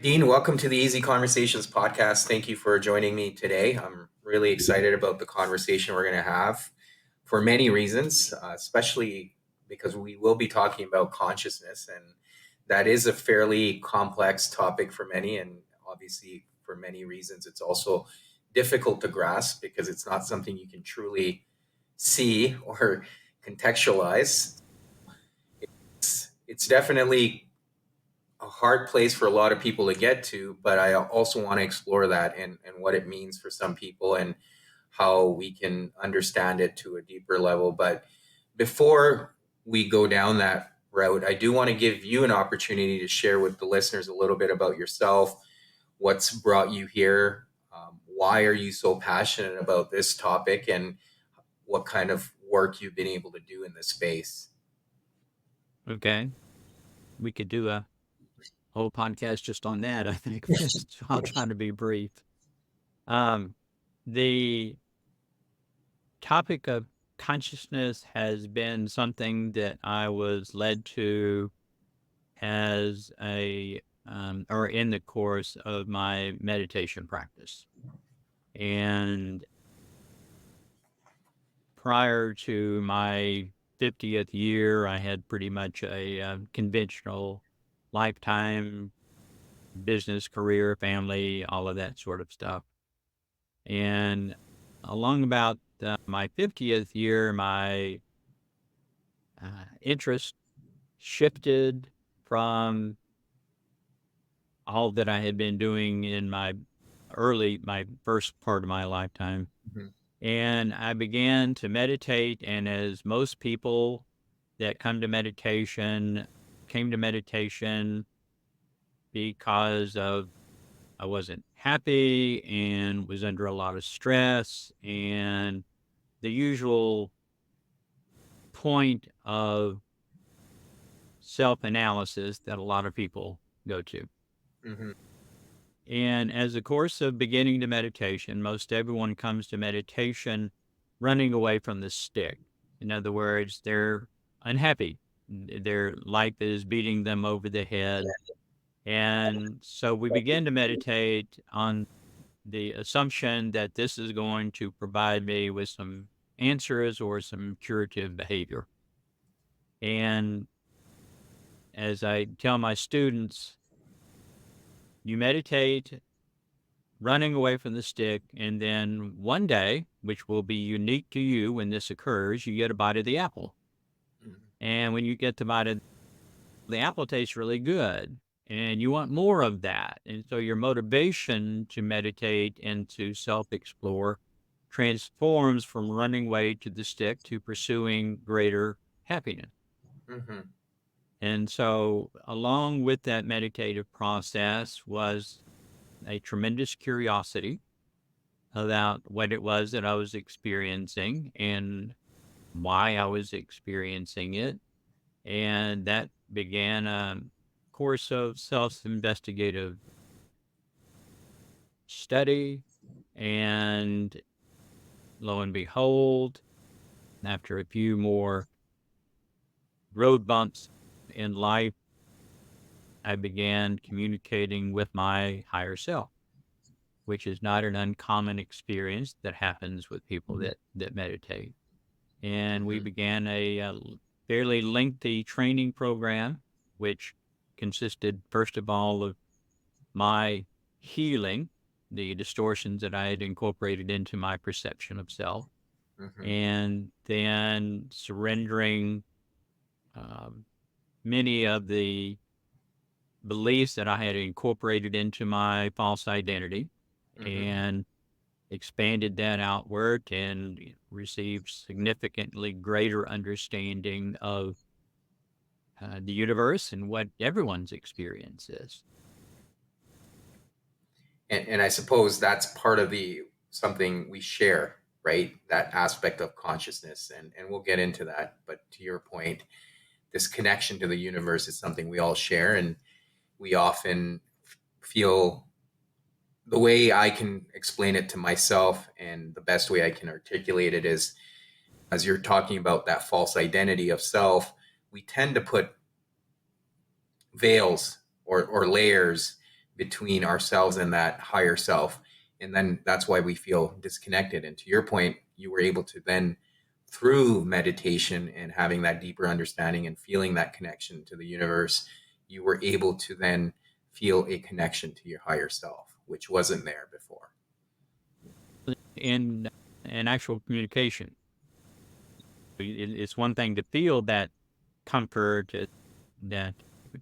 Dean, welcome to the Easy Conversations podcast. Thank you for joining me today. I'm really excited about the conversation we're going to have for many reasons, especially because we will be talking about consciousness, and that is a fairly complex topic for many. And obviously, for many reasons, it's also difficult to grasp because it's not something you can truly see or contextualize. It's definitely a hard place for a lot of people to get to, but I also want to explore that and what it means for some people and how we can understand it to a deeper level. But before we go down that route, I do want to give you an opportunity to share with the listeners a little bit about yourself, what's brought you here, why are you so passionate about this topic, and what kind of work you've been able to do in this space. Okay. We could do a whole podcast just on that, I think. So I'll try to be brief. Um, the topic of consciousness has been something that I was led to as or in the course of my meditation practice. And prior to my 50th year, I had pretty much a conventional lifetime business, career, family, all of that sort of stuff. And along about my 50th year, my interest shifted from all that I had been doing in my first part of my lifetime. Mm-hmm. And I began to meditate. And as most people that came to meditation because of I wasn't happy and was under a lot of stress and the usual point of self-analysis that a lot of people go to. Mm-hmm. And as a course of beginning to meditation, most everyone comes to meditation running away from the stick. In other words, they're unhappy. Their life is beating them over the head. And so we begin to meditate on the assumption that this is going to provide me with some answers or some curative behavior. And as I tell my students, you meditate running away from the stick, and then one day, which will be unique to you when this occurs, you get a bite of the apple. And when you get the bite of the apple, tastes really good. And you want more of that. And so your motivation to meditate and to self-explore transforms from running away to the stick to pursuing greater happiness. Mm-hmm. And so along with that meditative process was a tremendous curiosity about what it was that I was experiencing and why I was experiencing it. And that began a course of self-investigative study. And lo and behold, after a few more road bumps in life, I began communicating with my higher self, which is not an uncommon experience that happens with people that meditate. And we Mm-hmm. began a fairly lengthy training program, which consisted, first of all, of my healing the distortions that I had incorporated into my perception of self, Mm-hmm. and then surrendering um, many of the beliefs that I had incorporated into my false identity Mm-hmm. and expanded that outward and received significantly greater understanding of the universe and what everyone's experience is. And I suppose that's part of the something we share, right? That aspect of consciousness, and we'll get into that. But to your point, this connection to the universe is something we all share, and we often feel the way I can explain it to myself, and the best way I can articulate it is as you're talking about that false identity of self, we tend to put veils or layers between ourselves and that higher self. And then that's why we feel disconnected. And to your point, you were able to then, through meditation and having that deeper understanding and feeling that connection to the universe, you were able to then feel a connection to your higher self, which wasn't there before. in actual communication. It's one thing to feel that comfort, that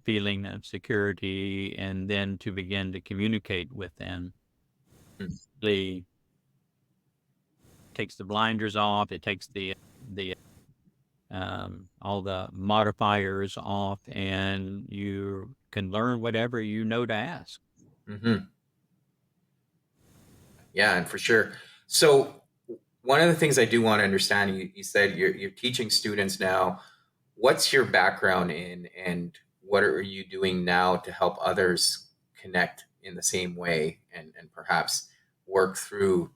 feeling of security, and then to begin to communicate with them. It takes the blinders off. It takes the all the modifiers off, and you can learn whatever you know to ask. Mm-hmm. Yeah, and for sure. So one of the things I do want to understand, you said you're teaching students now. What's your background in, and what are you doing now to help others connect in the same way, and perhaps work through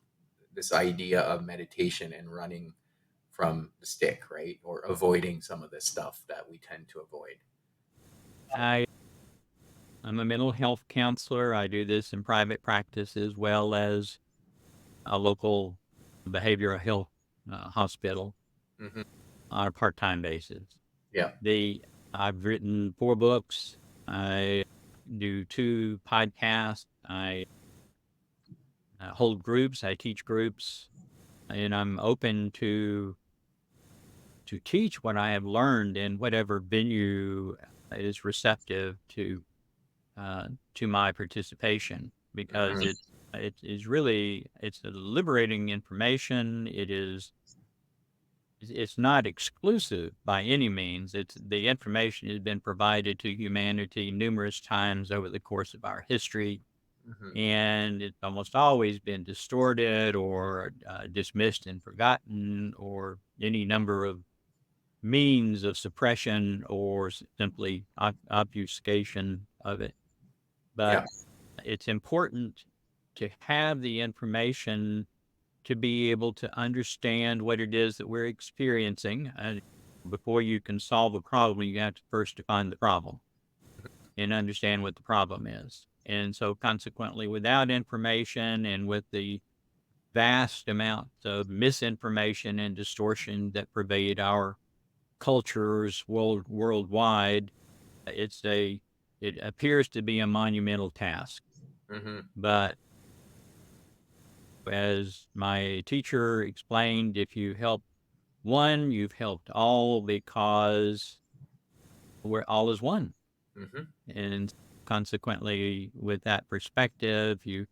this idea of meditation and running from the stick, right? Or avoiding some of this stuff that we tend to avoid. I'm a mental health counselor. I do this in private practice as well as a local behavioral health hospital Mm-hmm. on a part-time basis. Yeah. I've written 4 books. I do 2 podcasts. I hold groups. I teach groups, and I'm open to teach what I have learned in whatever venue is receptive to my participation, because Mm-hmm. it is really, it's a liberating information. It's not exclusive by any means. It's the information has been provided to humanity numerous times over the course of our history, Mm-hmm. and it's almost always been distorted or dismissed and forgotten, or any number of means of suppression or simply obfuscation of it. But Yeah. it's important to have the information to be able to understand what it is that we're experiencing. And before you can solve a problem, you have to first define the problem and understand what the problem is. And so consequently, without information and with the vast amount of misinformation and distortion that pervade our cultures worldwide, it appears to be a monumental task. Mm-hmm. But as my teacher explained, if you help one, you've helped all, because we're all is one. Mm-hmm. And consequently, with that perspective, you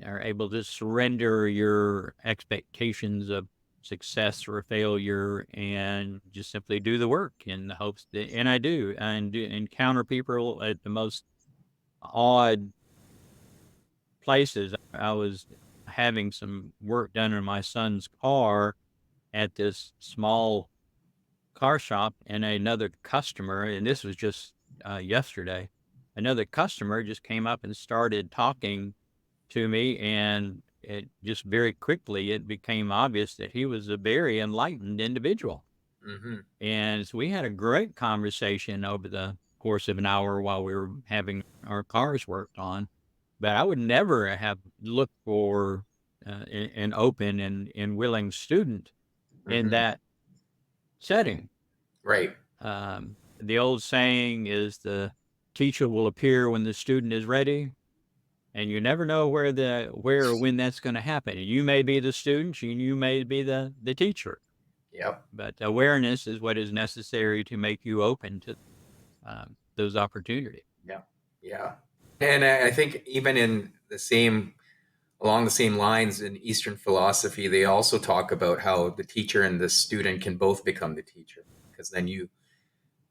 are able to surrender your expectations of success or failure and just simply do the work in the hopes that, and I do, and encounter people at the most odd places. I was having some work done in my son's car at this small car shop, and another customer, and this was just yesterday, another customer just came up and started talking to me, and it just very quickly it became obvious that he was a very enlightened individual. Mm-hmm. And so we had a great conversation over the course of an hour while we were having our cars worked on. But I would never have looked for an open and willing student in Mm-hmm. that setting. Right. The old saying is the teacher will appear when the student is ready, and you never know where or when that's going to happen. You may be the student, and you may be the teacher, Yep. but awareness is what is necessary to make you open to those opportunities. Yeah. Yeah. And I think even in the same, along the same lines in Eastern philosophy, they also talk about how the teacher and the student can both become the teacher, because then you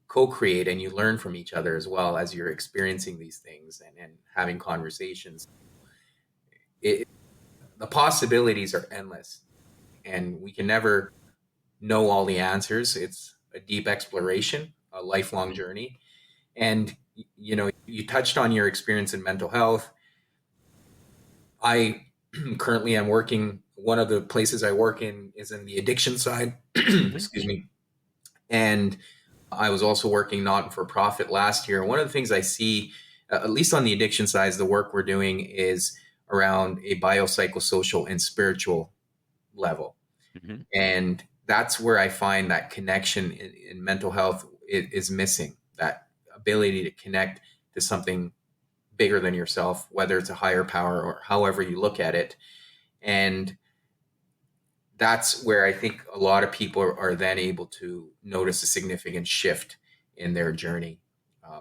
co-create and you learn from each other as well as you're experiencing these things and having conversations. It, the possibilities are endless, and we can never know all the answers. It's a deep exploration, a lifelong journey. And you touched on your experience in mental health. I currently am working, one of the places I work in is in the addiction side. Mhm. Excuse me. And I was also working not for profit last year. One of the things I see at least on the addiction side, the work we're doing is around a biopsychosocial and spiritual level. Mhm. And that's where I find that connection in mental health is missing, that ability to connect to something bigger than yourself, whether it's a higher power or however you look at it. And that's where I think a lot of people are then able to notice a significant shift in their journey.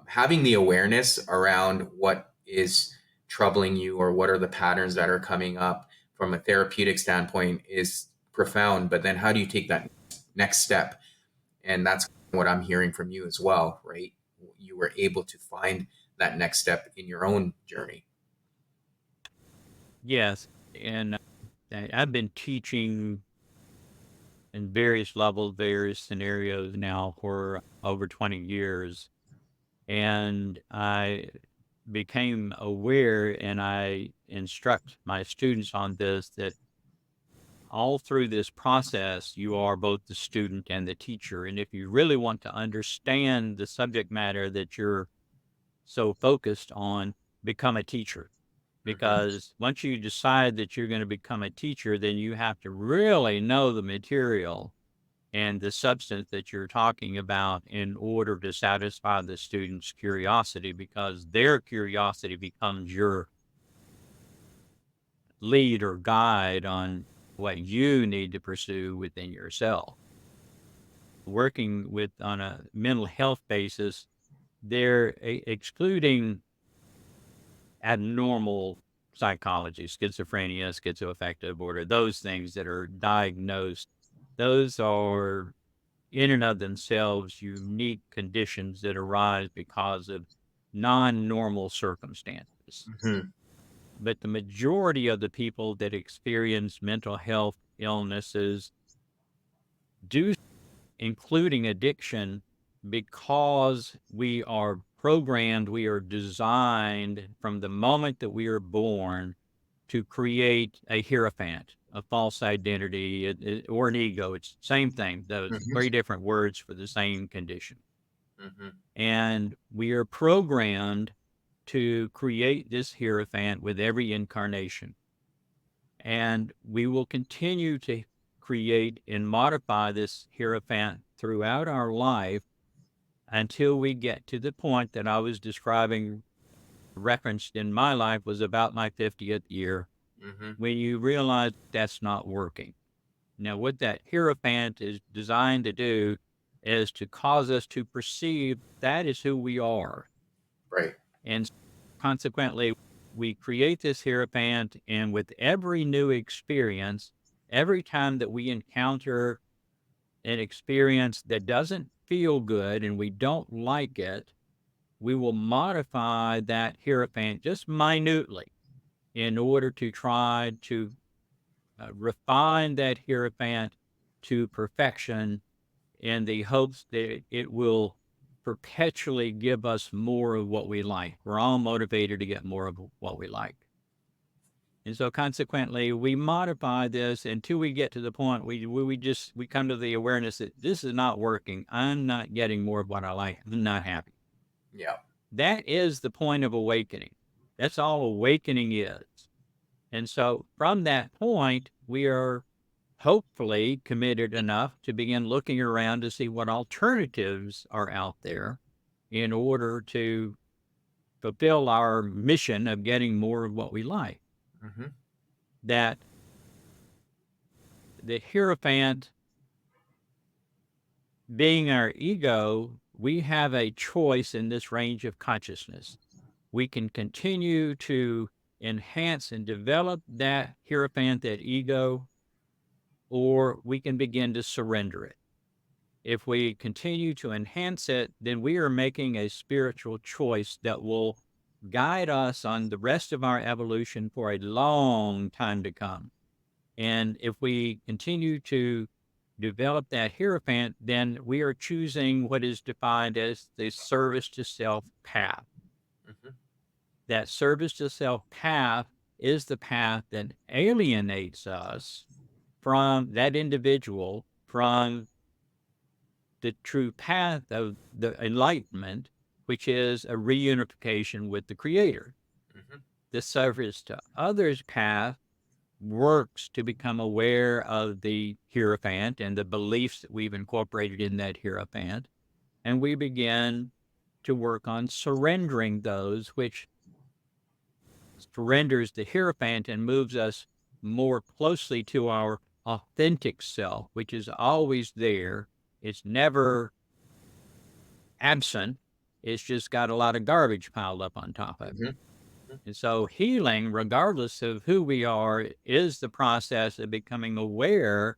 Having the awareness around what is troubling you or what are the patterns that are coming up from a therapeutic standpoint is profound. But then how do you take that next step? And that's what I'm hearing from you as well, right? You were able to find that next step in your own journey. Yes, and I've been teaching in various levels, various scenarios now for over 20 years. And I became aware, and I instruct my students on this, that all through this process, you are both the student and the teacher. And if you really want to understand the subject matter that you're so focused on, become a teacher. Mm-hmm. Because once you decide that you're going to become a teacher, then you have to really know the material and the substance that you're talking about in order to satisfy the student's curiosity, because their curiosity becomes your lead or guide on what you need to pursue within yourself. Working with on a mental health basis, they're excluding abnormal psychology, schizophrenia, schizoaffective disorder, those things that are diagnosed. Those are in and of themselves unique conditions that arise because of non-normal circumstances. Mm-hmm. But the majority of the people that experience mental health illnesses do, including addiction, because we are programmed, we are designed from the moment that we are born to create a hierophant, a false identity, or an ego. It's the same thing, those Mm-hmm. very different words for the same condition. Mm-hmm. And we are programmed to create this hierophant with every incarnation. And we will continue to create and modify this hierophant throughout our life until we get to the point that I was describing, referenced in my life, was about my 50th year, Mm-hmm. when you realize that's not working. Now, what that hierophant is designed to do is to cause us to perceive that is who we are. Right. And consequently, we create this hierophant, and with every new experience, every time that we encounter an experience that doesn't feel good and we don't like it, we will modify that hierophant just minutely in order to try to refine that hierophant to perfection in the hopes that it will perpetually give us more of what we like. We're all motivated to get more of what we like. And so consequently, we modify this until we get to the point we come to the awareness that this is not working. I'm not getting more of what I like. I'm not happy. Yeah. That is the point of awakening. That's all awakening is. And so from that point, we are hopefully committed enough to begin looking around to see what alternatives are out there in order to fulfill our mission of getting more of what we like. Mm-hmm. That the Hierophant being our ego, we have a choice in this range of consciousness. We can continue to enhance and develop that Hierophant, that ego, or we can begin to surrender it. If we continue to enhance it, then we are making a spiritual choice that will guide us on the rest of our evolution for a long time to come. And if we continue to develop that hierophant, then we are choosing what is defined as the service to self path. Mm-hmm. That service to self path is the path that alienates us from that individual, from the true path of the enlightenment, which is a reunification with the Creator. Mm-hmm. The service to others path works to become aware of the Hierophant and the beliefs that we've incorporated in that Hierophant. And we begin to work on surrendering those, which surrenders the Hierophant and moves us more closely to our authentic self, which is always there. It's never absent. It's just got a lot of garbage piled up on top of it. Mm-hmm. And so healing, regardless of who we are, is the process of becoming aware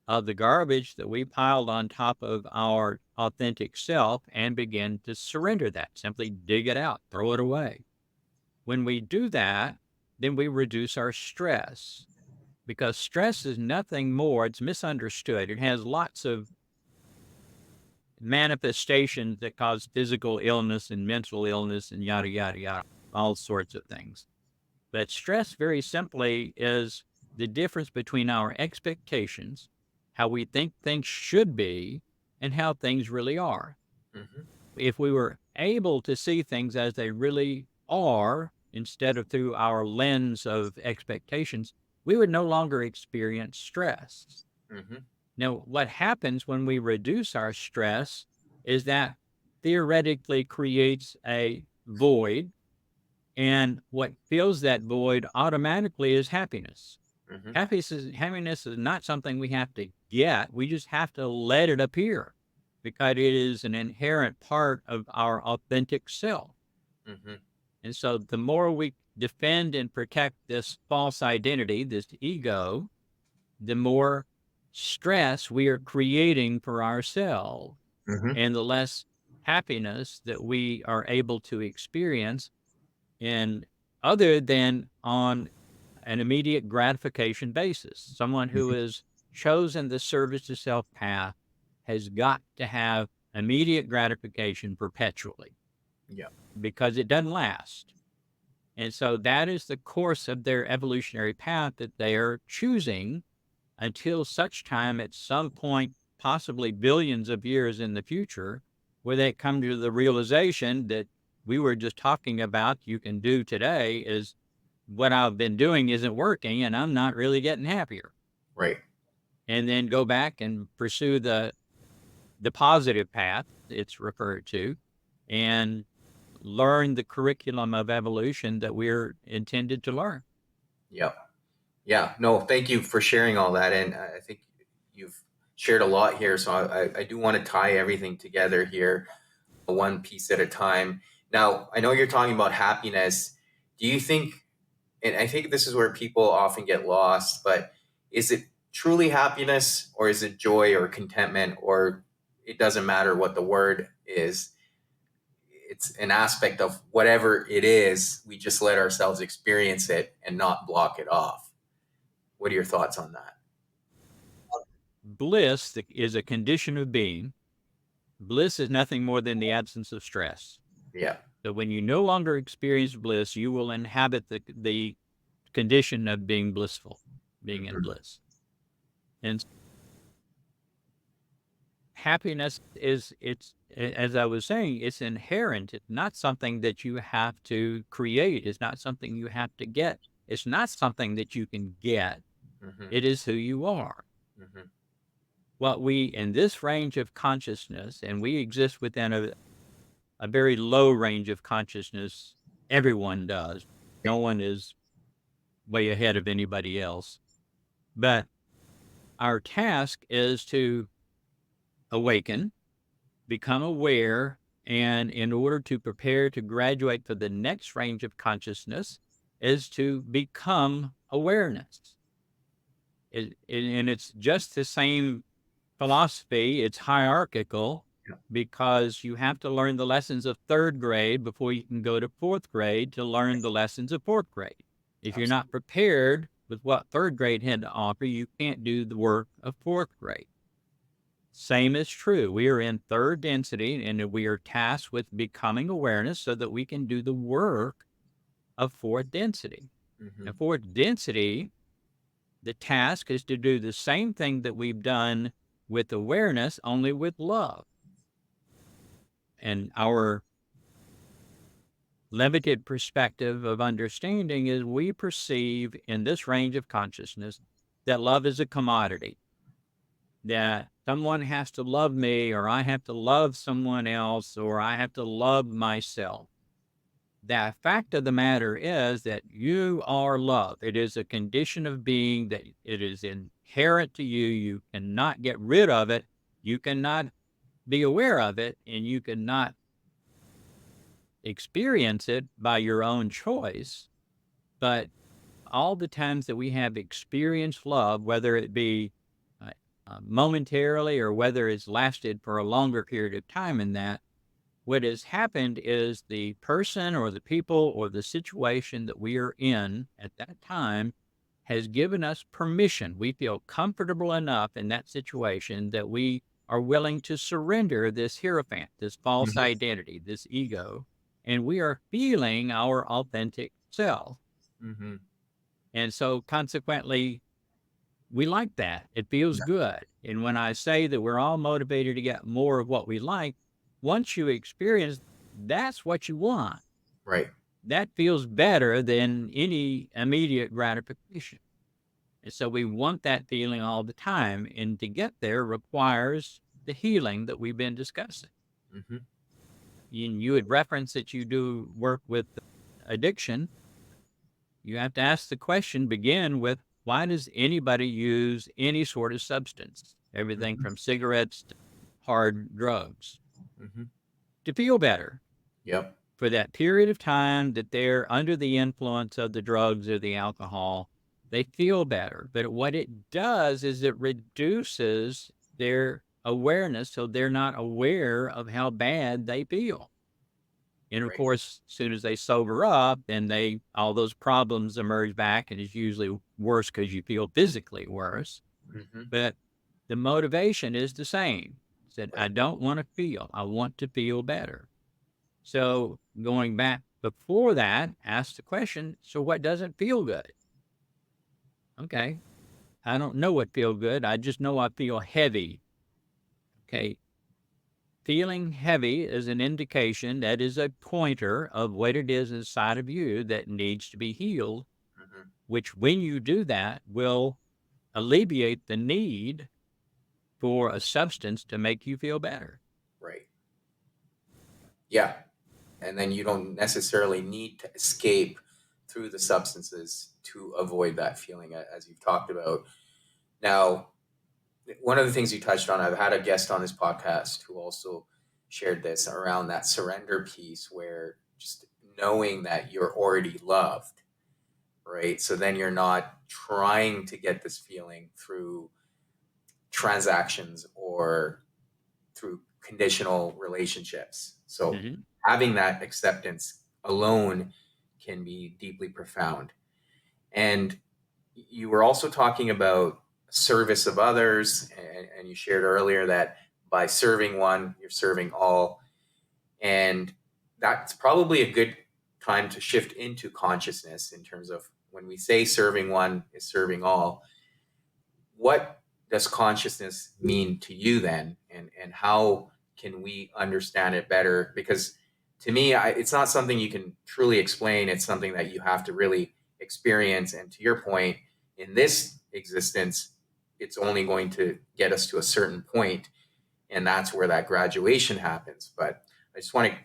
of the garbage that we piled on top of our authentic self and begin to surrender that. Simply dig it out, throw it away. When we do that, then we reduce our stress, because stress is nothing more. It's misunderstood. It has lots of manifestations that cause physical illness and mental illness and yada, yada, yada, all sorts of things. But stress, very simply, is the difference between our expectations, how we think things should be, and how things really are. Mm-hmm. If we were able to see things as they really are, instead of through our lens of expectations, we would no longer experience stress. Mm-hmm. Now, what happens when we reduce our stress is that theoretically creates a void, and what fills that void automatically is happiness. Mm-hmm. Happiness is not something we have to get. We just have to let it appear, because it is an inherent part of our authentic self. Mm-hmm. And so the more we defend and protect this false identity, this ego, the more stress we are creating for ourselves, Mm-hmm. and the less happiness that we are able to experience, and other than on an immediate gratification basis. Someone who has chosen the service to self path has got to have immediate gratification perpetually, Yeah. because it doesn't last. And so that is the course of their evolutionary path that they are choosing, until such time at some point, possibly billions of years in the future, where they come to the realization that we were just talking about you can do today is what I've been doing isn't working and I'm not really getting happier. Right. And then go back and pursue the positive path it's referred to, and learn the curriculum of evolution that we're intended to learn. Yeah. Yeah. No, thank you for sharing all that. And I think you've shared a lot here. So I do want to tie everything together here, one piece at a time. Now, I know you're talking about happiness. Do you think, and I think this is where people often get lost, but is it truly happiness, or is it joy or contentment, or it doesn't matter what the word is? It's an aspect of whatever it is. We just let ourselves experience it and not block it off. What are your thoughts on that? Bliss is a condition of being. Bliss is nothing more than the absence of stress. Yeah. So when you no longer experience bliss, you will inhabit the condition of being blissful, being in Mm-hmm. bliss. And happiness is, it's, as I was saying, it's inherent. It's not something that you have to create. It's not something you have to get. It's not something that you can get. Mm-hmm. It is who you are. Mm-hmm. What we, in this range of consciousness, and we exist within a very low range of consciousness, everyone does. No one is way ahead of anybody else. But our task is to awaken, become aware, and in order to prepare to graduate to the next range of consciousness is to become awareness. And it's just the same philosophy. It's hierarchical, Yeah. because you have to learn the lessons of third grade before you can go to fourth grade to learn the lessons of fourth grade. If you're not prepared with what third grade had to offer, you can't do the work of fourth grade. Same is true. We are in third density, and we are tasked with becoming awareness so that we can do the work of fourth density. Mm-hmm. And fourth density, the task is to do the same thing that we've done with awareness, only with love. And our limited perspective of understanding is we perceive in this range of consciousness that love is a commodity, that someone has to love me, or I have to love someone else, or I have to love myself. The fact of the matter is that you are love. It is a condition of being, that it is inherent to you. You cannot get rid of it. You cannot be aware of it, and you cannot experience it by your own choice. But all the times that we have experienced love, whether it be uh, momentarily or whether it's lasted for a longer period of time, in that, what has happened is the person or the people or the situation that we are in at that time has given us permission. We feel comfortable enough in that situation that we are willing to surrender this hierophant, this false Hmm. identity, this ego, and we are feeling our authentic self. Hmm. And so consequently, we like that. It feels Yeah. good. And when I say that we're all motivated to get more of what we like, once you experience, that's what you want. Right. That feels better than any immediate gratification. And so we want that feeling all the time. And to get there requires the healing that we've been discussing. Hmm. And you had referenced that you do work with addiction. You have to ask the question, begin with, why does anybody use any sort of substance? Everything Hmm. from cigarettes to hard drugs, Hmm. to feel better Yep. for that period of time that they're under the influence of the drugs or the alcohol. They feel better. But what it does is it reduces their awareness, so they're not aware of how bad they feel. And of Right. course, as soon as they sober up, then all those problems emerge back, and it's usually worse because you feel physically worse. Hmm. But the motivation is the same. Said, I Right. don't want to feel, I want to feel better. So going back before that, ask the question, so what doesn't feel good? Okay. I don't know what feel good. I just know I feel heavy. Okay. Feeling heavy is an indication, that is a pointer of what it is inside of you that needs to be healed, Hmm. which when you do that will alleviate the need for a substance to make you feel better. Right. Yeah. And then you don't necessarily need to escape through the substances to avoid that feeling, as you've talked about. Now, one of the things you touched on, I've had a guest on this podcast who also shared this around that surrender piece, where just knowing that you're already loved, right? So then you're not trying to get this feeling through transactions or through conditional relationships. So Mhm. having that acceptance alone can be deeply profound. And you were also talking about service of others, and you shared earlier that by serving one, you're serving all. And that's probably a good time to shift into consciousness in terms of when we say serving one is serving all, what does consciousness mean to you then, and how can we understand it better? Because to me, it's not something you can truly explain. It's something that you have to really experience. And to your point, in this existence, it's only going to get us to a certain point, and that's where that graduation happens. But I just want to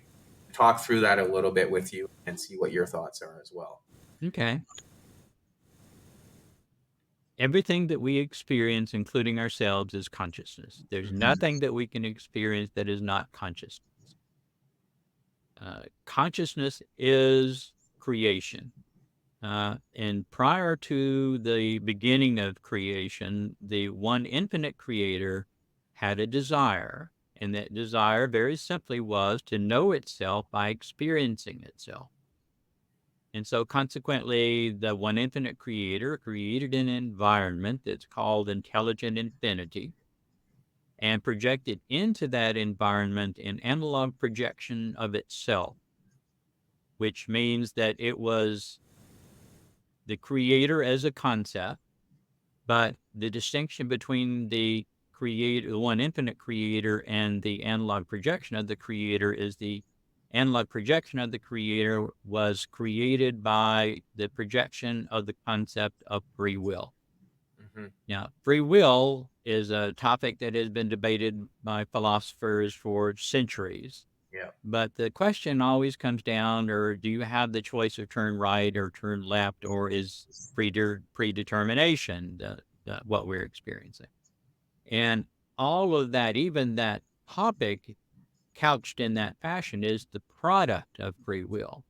talk through that a little bit with you and see what your thoughts are as well. Okay. Everything that we experience, including ourselves, is consciousness. There's Mhm. nothing that we can experience that is not conscious. Consciousness is creation. And prior to the beginning of creation, the one infinite creator had a desire. And that desire, very simply, was to know itself by experiencing itself. And so, consequently, the one infinite creator created an environment that's called intelligent infinity, and projected into that environment an analog projection of itself, which means that it was the creator as a concept. But the distinction between the creator, the one infinite creator, and the analog projection of the creator is the analog projection of the creator was created by the projection of the concept of free will. Mm-hmm. Now, free will is a topic that has been debated by philosophers for centuries. Yeah. But the question always comes down, or do you have the choice of turn right or turn left, or is predetermination what we're experiencing? And all of that, even that topic couched in that fashion, is the product of free will.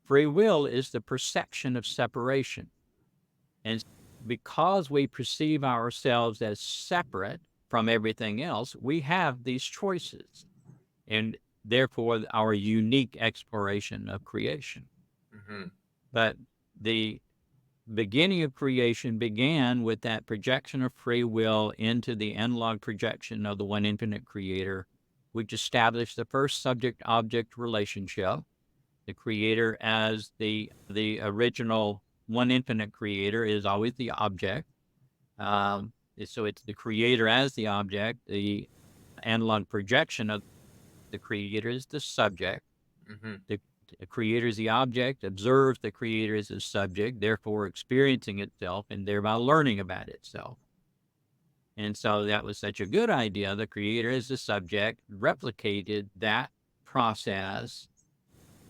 Free will is the perception of separation. And because we perceive ourselves as separate from everything else, we have these choices. And therefore, our unique exploration of creation. Mm-hmm. But the beginning of creation began with that projection of free will into the analog projection of the one infinite creator, which established the first subject-object relationship. The creator as the original one infinite creator is always the object. So it's the creator as the object. The analog projection of the creator is the subject. Mm-hmm. The creator is the object, observes the creator as a subject, therefore experiencing itself and thereby learning about itself. And so that was such a good idea. The creator as the subject replicated that process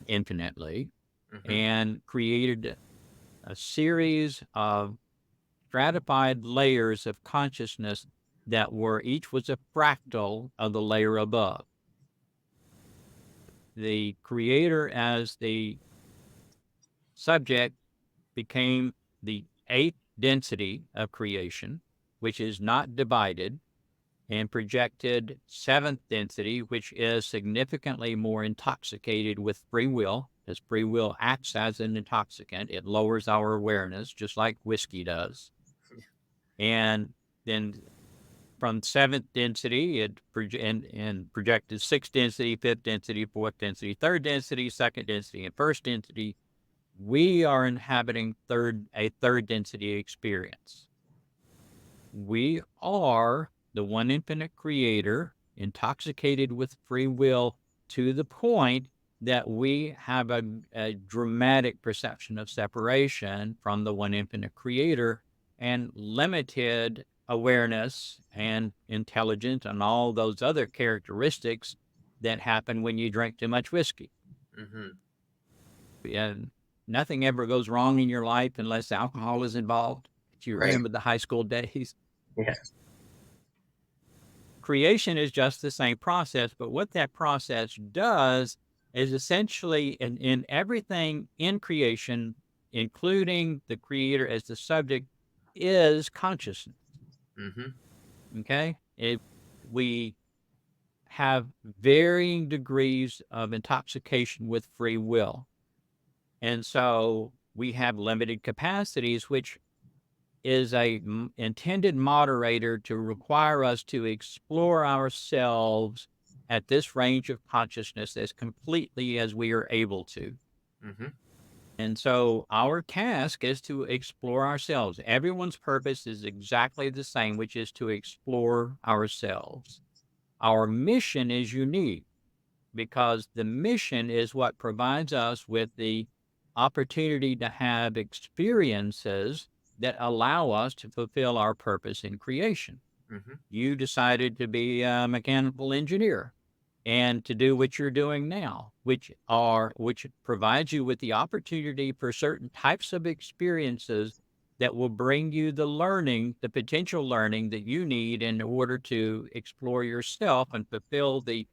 infinitely Mm-hmm. and created a series of stratified layers of consciousness that were each was a fractal of the layer above. The creator as the subject became the eighth density of creation, which is not divided, and projected seventh density, which is significantly more intoxicated with free will, as free will acts as an intoxicant. It lowers our awareness, just like whiskey does. And then from seventh density, it projected sixth density, fifth density, fourth density, third density, second density, and first density. We are inhabiting a third density experience. We are the one infinite creator, intoxicated with free will to the point that we have a dramatic perception of separation from the one infinite creator and limited awareness and intelligence and all those other characteristics that happen when you drink too much whiskey. Mm-hmm. And nothing ever goes wrong in your life unless alcohol is involved. Do you Right. remember the high school days? Yeah. Creation is just the same process, but what that process does is essentially in everything in creation, including the creator as the subject, is consciousness. Mm-hmm. Okay. We have varying degrees of intoxication with free will. And so we have limited capacities, which is a intended moderator to require us to explore ourselves at this range of consciousness as completely as we are able to. Mm-hmm. And so our task is to explore ourselves. Everyone's purpose is exactly the same, which is to explore ourselves. Our mission is unique because the mission is what provides us with the opportunity to have experiences that allow us to fulfill our purpose in creation. Mm-hmm. You decided to be a mechanical engineer and to do what you're doing now, which provides you with the opportunity for certain types of experiences that will bring you the learning, the potential learning that you need in order to explore yourself and fulfill the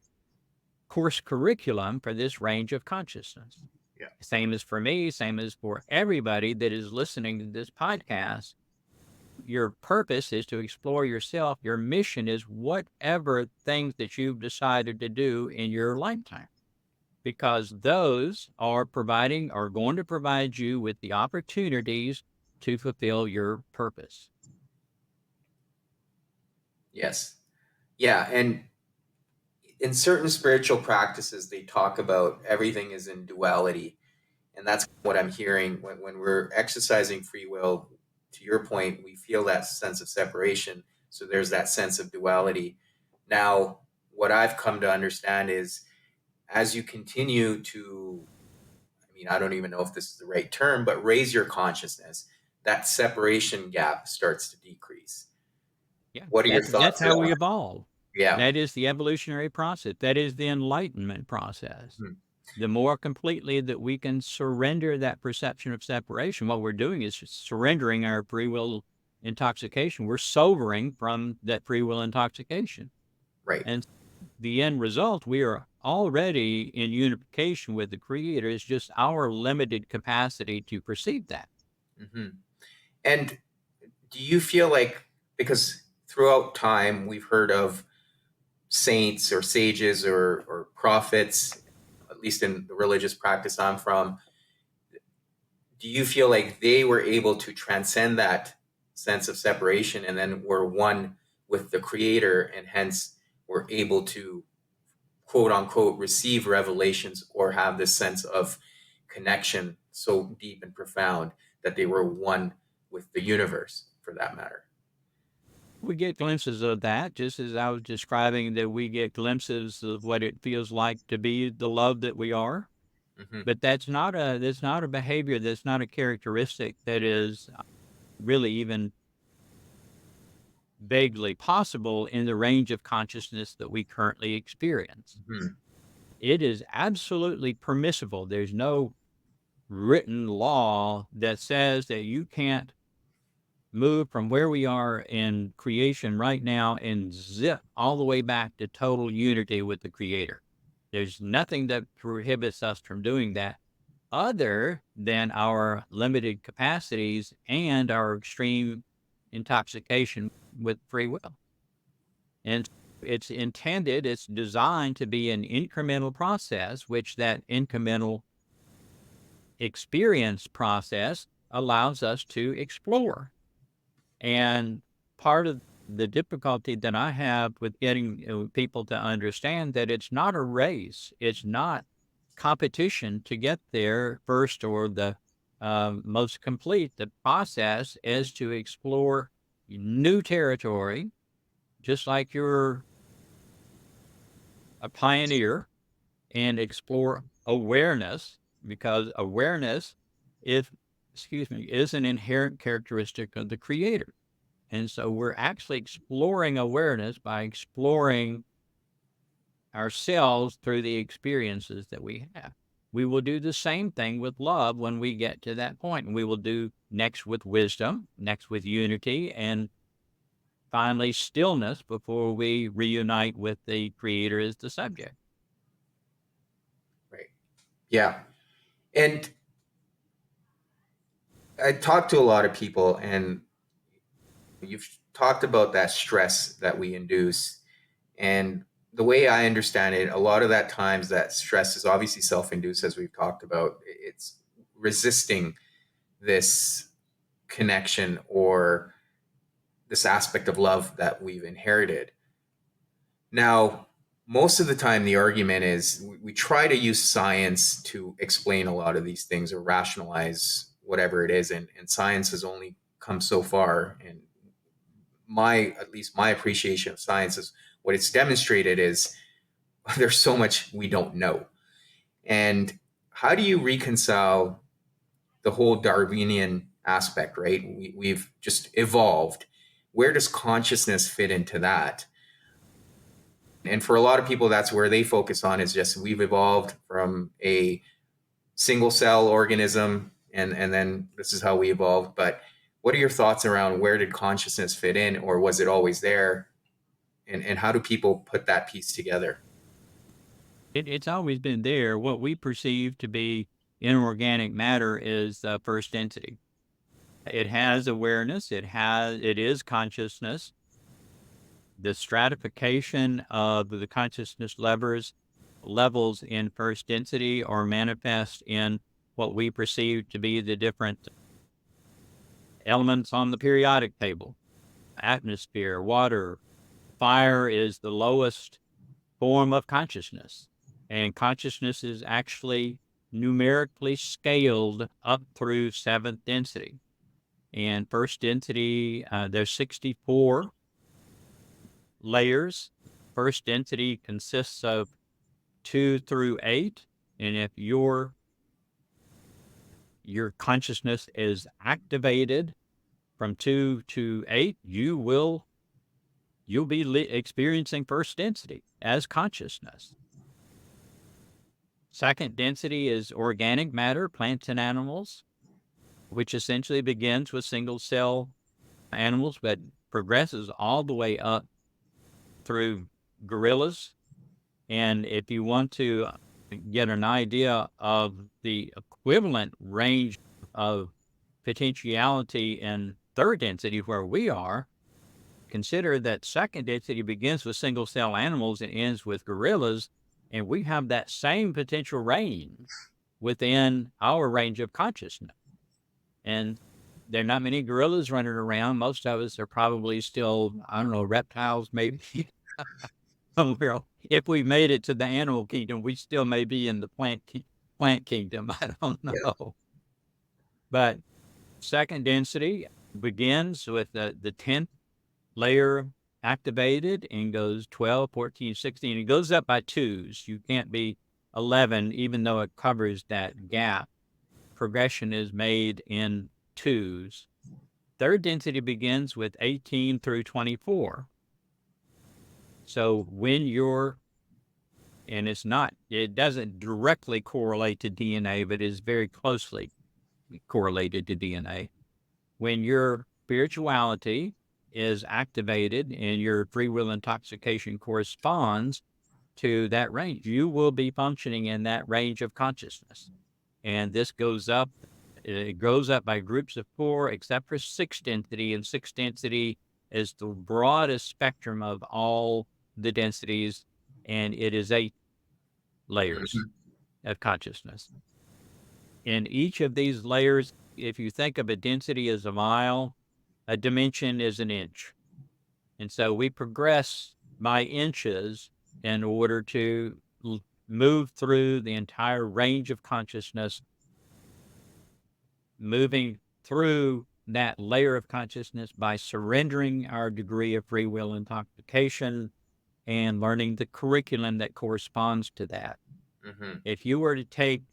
course curriculum for this range of consciousness. Yeah. Same as for me, same as for everybody that is listening to this podcast. Your purpose is to explore yourself. Your mission is whatever things that you've decided to do in your lifetime, because those are going to provide you with the opportunities to fulfill your purpose. Yes. Yeah. And in certain spiritual practices, they talk about everything is in duality. And that's what I'm hearing when we're exercising free will. To your point, we feel that sense of separation. So there's that sense of duality. Now, what I've come to understand is as you continue to, I mean, I don't even know if this is the right term, but raise your consciousness, that separation gap starts to decrease. Yeah, What are your that's thoughts how we around that? evolve. Yeah. That is the evolutionary process. That is the enlightenment process. Hmm. The more completely that we can surrender that perception of separation, what we're doing is just surrendering our free will intoxication. We're sobering from that free will intoxication. Right. And the end result, we are already in unification with the Creator. It's just our limited capacity to perceive that. Hmm. And do you feel like, because throughout time we've heard of saints or sages or prophets, at least in the religious practice I'm from, do you feel like they were able to transcend that sense of separation and then were one with the creator and hence were able to quote unquote receive revelations or have this sense of connection so deep and profound that they were one with the universe for that matter? We get glimpses of that, just as I was describing that we get glimpses of what it feels like to be the love that we are. Hmm. But that's not a behavior, that's not a characteristic that is really even vaguely possible in the range of consciousness that we currently experience. Hmm. It is absolutely permissible. There's no written law that says that you can't move from where we are in creation right now and zip all the way back to total unity with the Creator. There's nothing that prohibits us from doing that other than our limited capacities and our extreme intoxication with free will. And it's designed to be an incremental process, which that incremental experience process allows us to explore. And part of the difficulty that I have with getting people to understand that it's not a race, it's not competition to get there first or the most complete. The process is to explore new territory, just like you're a pioneer, and explore awareness because awareness is, excuse me, is an inherent characteristic of the Creator. And so we're actually exploring awareness by exploring ourselves through the experiences that we have. We will do the same thing with love when we get to that point. And we will do next with wisdom, next with unity, and finally stillness before we reunite with the Creator as the subject. Right. Yeah. And I talked to a lot of people, and you've talked about that stress that we induce. And the way I understand it, a lot of that times that stress is obviously self-induced, as we've talked about. It's resisting this connection or this aspect of love that we've inherited. Now, most of the time, the argument is we try to use science to explain a lot of these things or rationalize whatever it is. And science has only come so far. And at least my appreciation of science is what it's demonstrated is there's so much we don't know. And how do you reconcile the whole Darwinian aspect, right? We've just evolved. Where does consciousness fit into that? And for a lot of people, that's where they focus on is just we've evolved from a single cell organism and then this is how we evolved. But what are your thoughts around where did consciousness fit in or was it always there? And how do people put that piece together? It's always been there. What we perceive to be inorganic matter is the first entity. It has awareness. It is consciousness. The stratification of the consciousness levels in first density are manifest in what we perceive to be the different elements on the periodic table. Atmosphere, water, fire is the lowest form of consciousness. And consciousness is actually numerically scaled up through seventh density. And first density, there's 64 layers. First density consists of 2 through 8, and if your consciousness is activated from 2 to 8, you'll be experiencing first density as consciousness. Second density is organic matter, plants and animals, which essentially begins with single cell animals, but progresses all the way up through gorillas. And if you want to get an idea of the equivalent range of potentiality in third density where we are, consider that second density begins with single cell animals and ends with gorillas, and we have that same potential range within our range of consciousness. And there are not many gorillas running around. Most of us are probably still, I don't know, reptiles, maybe. If we made it to the animal kingdom, we still may be in the plant kingdom. I don't Yeah. know. But second density begins with the 10th layer activated and goes 12, 14, 16. It goes up by twos. You can't be 11, even though it covers that gap. Progression is made in twos. Third density begins with 18 through 24. So when you're, and it doesn't directly correlate to DNA, but is very closely correlated to DNA. When your spirituality is activated and your free will intoxication corresponds to that range, you will be functioning in that range of consciousness. And this goes up, it goes up by groups of 4, except for 6 density. And 6 density is the broadest spectrum of all the densities, and it is 8 layers of consciousness. In each of these layers, if you think of a density as a mile, a dimension is an inch. And so we progress by inches in order to move through the entire range of consciousness, moving through that layer of consciousness by surrendering our degree of free will intoxication and learning the curriculum that corresponds to that. Mm-hmm. If you were to take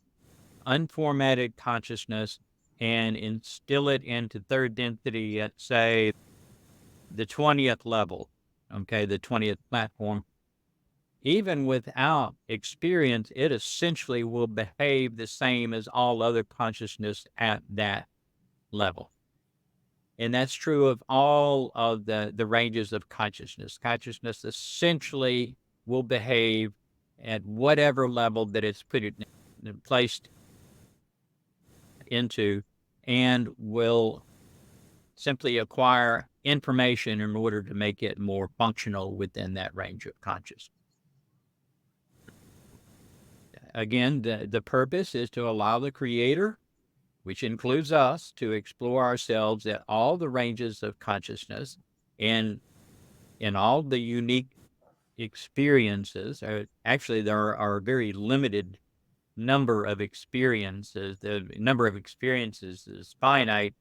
unformatted consciousness and instill it into third density at, say, the 20th level, okay, the 20th platform, even without experience, it essentially will behave the same as all other consciousness at that level. And that's true of all of the ranges of consciousness. Consciousness essentially will behave at whatever level that it's placed into, and will simply acquire information in order to make it more functional within that range of consciousness. Again, the purpose is to allow the creator, which includes us, to explore ourselves at all the ranges of consciousness and in all the unique experiences. Actually, there are a very limited number of experiences. The number of experiences is finite,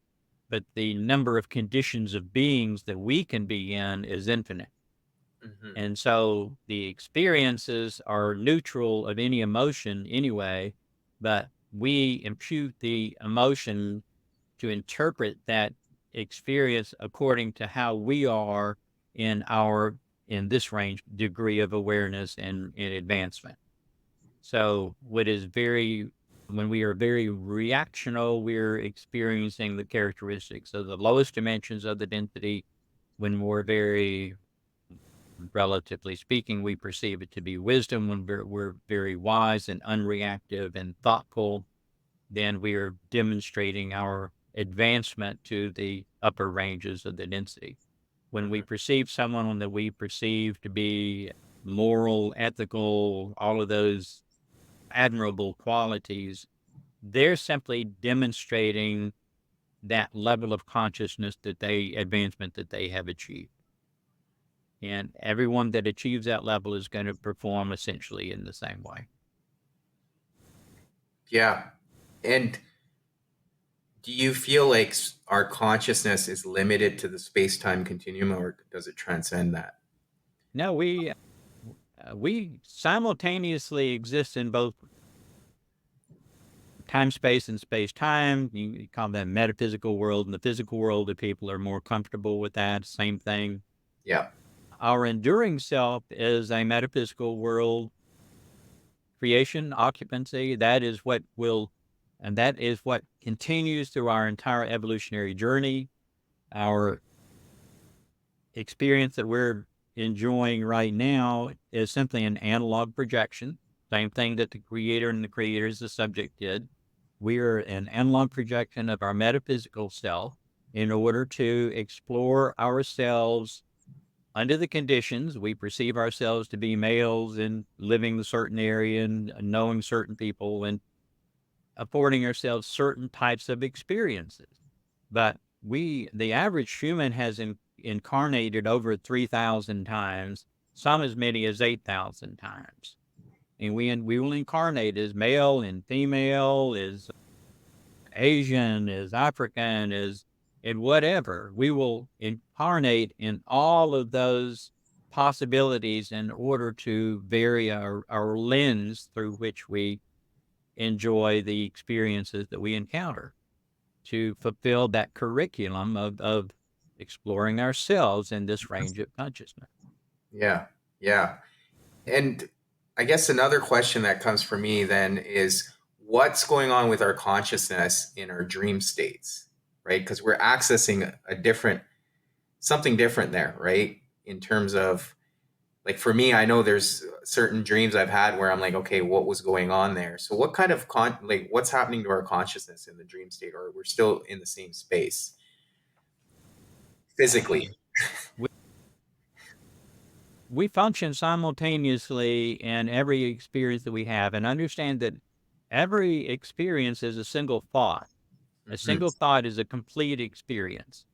but the number of conditions of beings that we can be in is infinite. Mm-hmm. And so the experiences are neutral of any emotion anyway, but we impute the emotion to interpret that experience according to how we are in this range degree of awareness and in advancement. So when we are very reactional, we're experiencing the characteristics of the lowest dimensions of the density. When we're very, relatively speaking, we perceive it to be wisdom. When we're very wise and unreactive and thoughtful, then we are demonstrating our advancement to the upper ranges of the density. When we perceive someone that we perceive to be moral, ethical, all of those admirable qualities, they're simply demonstrating that level of consciousness advancement that they have achieved. And everyone that achieves that level is going to perform essentially in the same way. Yeah. And do you feel like our consciousness is limited to the space-time continuum, or does it transcend that? No, we simultaneously exist in both time, space, and space time. You call that metaphysical world, and the physical world, the people are more comfortable with that. Same thing. Yeah. Our enduring self is a metaphysical world, creation, occupancy. That is what will, and that is what continues through our entire evolutionary journey. Our experience that we're enjoying right now is simply an analog projection. Same thing that the creator and the creator as the subject did. We are an analog projection of our metaphysical self in order to explore ourselves under the conditions. We perceive ourselves to be males and living a certain area and knowing certain people and affording ourselves certain types of experiences. But the average human has incarnated over 3,000 times, some as many as 8,000 times. And we will incarnate as male and female, as Asian, as African, as in whatever. We will incarnate in all of those possibilities in order to vary our lens through which we enjoy the experiences that we encounter, to fulfill that curriculum of exploring ourselves in this range of consciousness. Yeah. Yeah. And I guess another question that comes for me then is what's going on with our consciousness in our dream states, right? Because we're accessing a different, something different there, right? In terms of, like, for me, I know there's certain dreams I've had where I'm like, okay, what was going on there? So what kind of like what's happening to our consciousness in the dream state, or we're still in the same space physically? We, we function simultaneously in every experience that we have, and understand that every experience is a single thought. A Hmm. single thought is a complete experience.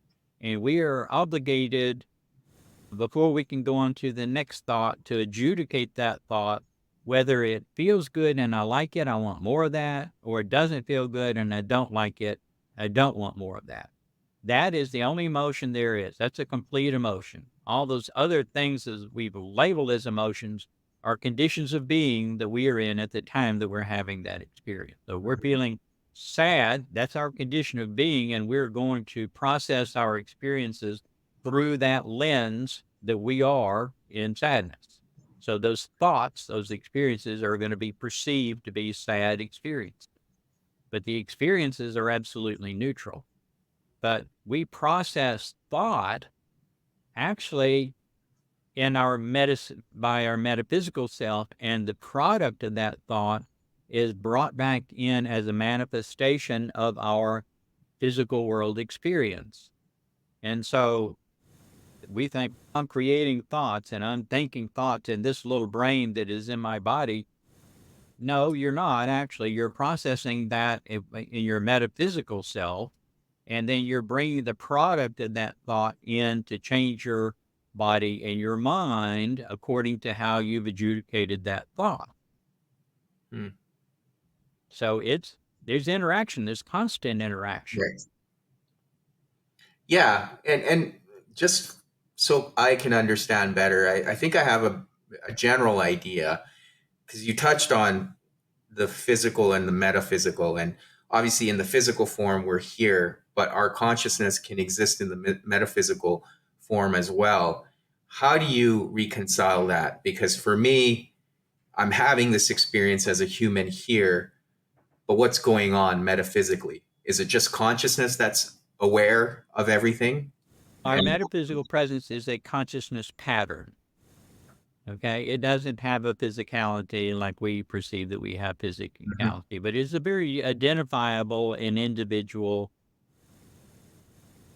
And we are obligated, before we can go on to the next thought, to adjudicate that thought, whether it feels good and I like it, I want more of that, or it doesn't feel good and I don't like it, I don't want more of that. That is the only emotion there is. That's a complete emotion. All those other things as we've labeled as emotions are conditions of being that we are in at the time that we're having that experience. So we're feeling sad. That's our condition of being. And we're going to process our experiences through that lens that we are in sadness. So those thoughts, those experiences are going to be perceived to be sad experiences, but the experiences are absolutely neutral. But we process thought actually in our by our metaphysical self, and the product of that thought is brought back in as a manifestation of our physical world experience. And so we think I'm creating thoughts and I'm thinking thoughts in this little brain that is in my body. No, you're not. Actually, you're processing that in your metaphysical self, and then you're bringing the product of that thought in to change your body and your mind according to how you've adjudicated that thought. Hmm. So there's interaction, there's constant interaction. Right. Yeah, and just so I can understand better, I think I have a general idea because you touched on the physical and the metaphysical, and obviously in the physical form we're here, but our consciousness can exist in the metaphysical form as well. How do you reconcile that? Because for me, I'm having this experience as a human here, but what's going on metaphysically? Is it just consciousness that's aware of everything? Our metaphysical presence is a consciousness pattern. Okay. It doesn't have a physicality like we perceive that we have Mhm. physicality, but it's a very identifiable and individual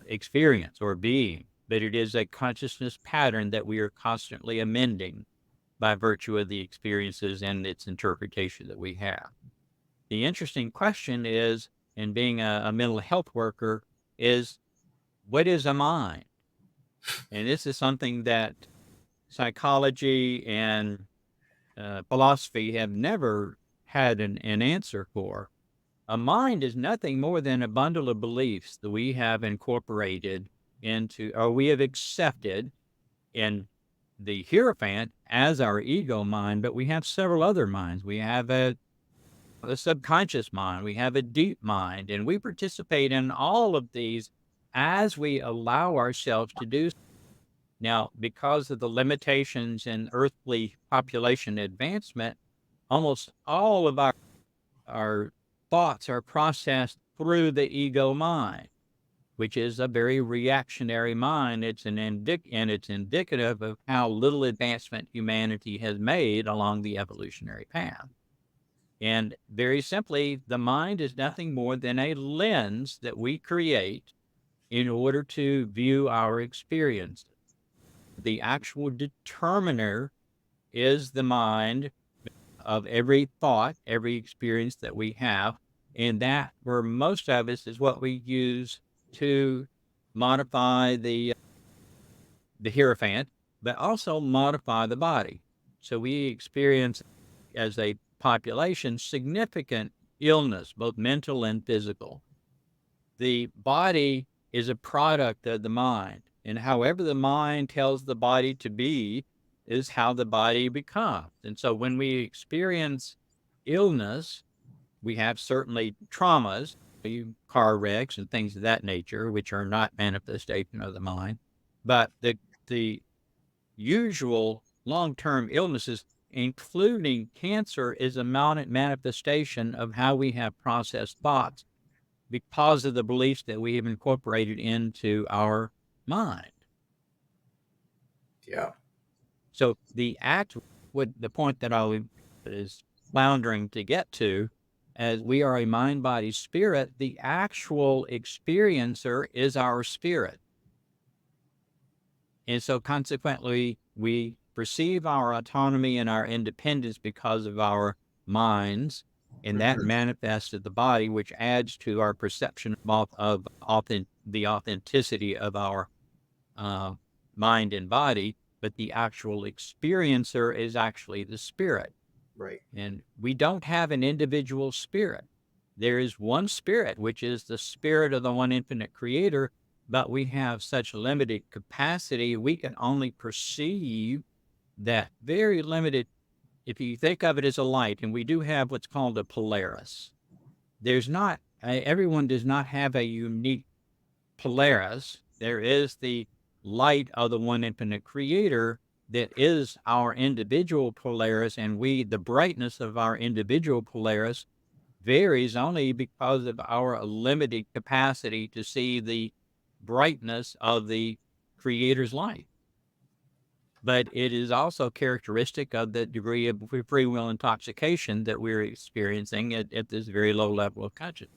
experience or being. But it is a consciousness pattern that we are constantly amending by virtue of the experiences and its interpretation that we have. The interesting question is, in being a mental health worker, is what is a mind? And this is something that psychology and philosophy have never had an answer for. A mind is nothing more than a bundle of beliefs that we have incorporated into, or we have accepted in the Hierophant as our ego mind, but we have several other minds. We have a subconscious mind, we have a deep mind, and we participate in all of these as we allow ourselves to do so. Now, because of the limitations in earthly population advancement, almost all of our thoughts are processed through the ego mind, which is a very reactionary mind. It's it's indicative of how little advancement humanity has made along the evolutionary path. And very simply, the mind is nothing more than a lens that we create in order to view our experience. The actual determiner is the mind of every thought, every experience that we have. And that, for most of us, is what we use to modify the Hierophant, but also modify the body. So we experience, as a population, significant illness, both mental and physical. The body is a product of the mind, and however the mind tells the body to be is how the body becomes. And so when we experience illness, we have certainly traumas, car wrecks and things of that nature, which are not manifestation of the mind. But the usual long-term illnesses, including cancer, is a manifestation of how we have processed thoughts because of the beliefs that we have incorporated into our mind. Yeah. So the point that I is floundering to get to, as we are a mind, body, spirit, the actual experiencer is our spirit. And so consequently, we perceive our autonomy and our independence because of our minds, and that manifests in the body, which adds to our perception of the authenticity of our mind and body. But the actual experiencer is actually the spirit. Right. And we don't have an individual spirit. There is one spirit, which is the spirit of the one infinite creator, but we have such limited capacity, we can only perceive that very limited. If you think of it as a light, and we do have what's called a Polaris, there's not, everyone does not have a unique Polaris. There is the light of the one infinite creator that is our individual Polaris, and the brightness of our individual Polaris varies only because of our limited capacity to see the brightness of the creator's light. But it is also characteristic of the degree of free will intoxication that we're experiencing at this very low level of consciousness.